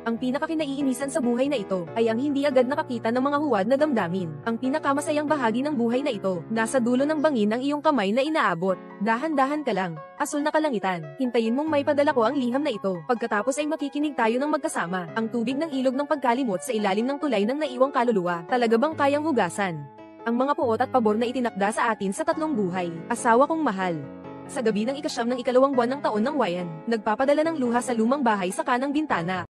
Ang pinakakinaiinisan sa buhay na ito ay ang hindi agad nakakita ng mga huwad na damdamin. Ang pinakamasayang bahagi ng buhay na ito, nasa dulo ng bangin ng iyong kamay na inaabot. Dahan-dahan ka lang, asul na kalangitan. Hintayin mong may padala ko ang liham na ito. Pagkatapos ay makikinig tayo ng magkasama. Ang tubig ng ilog ng pagkalimot sa ilalim ng tulay ng naiwang kaluluwa. Talaga bang kayang hugasan ang mga puot at pabor na itinakda sa atin sa 3 buhay? Asawa kong mahal. Sa gabi ng ika-9 ng 2 buwan ng taon ng Wayan, nagpapadala ng luha sa lumang bahay sa kanang bintana.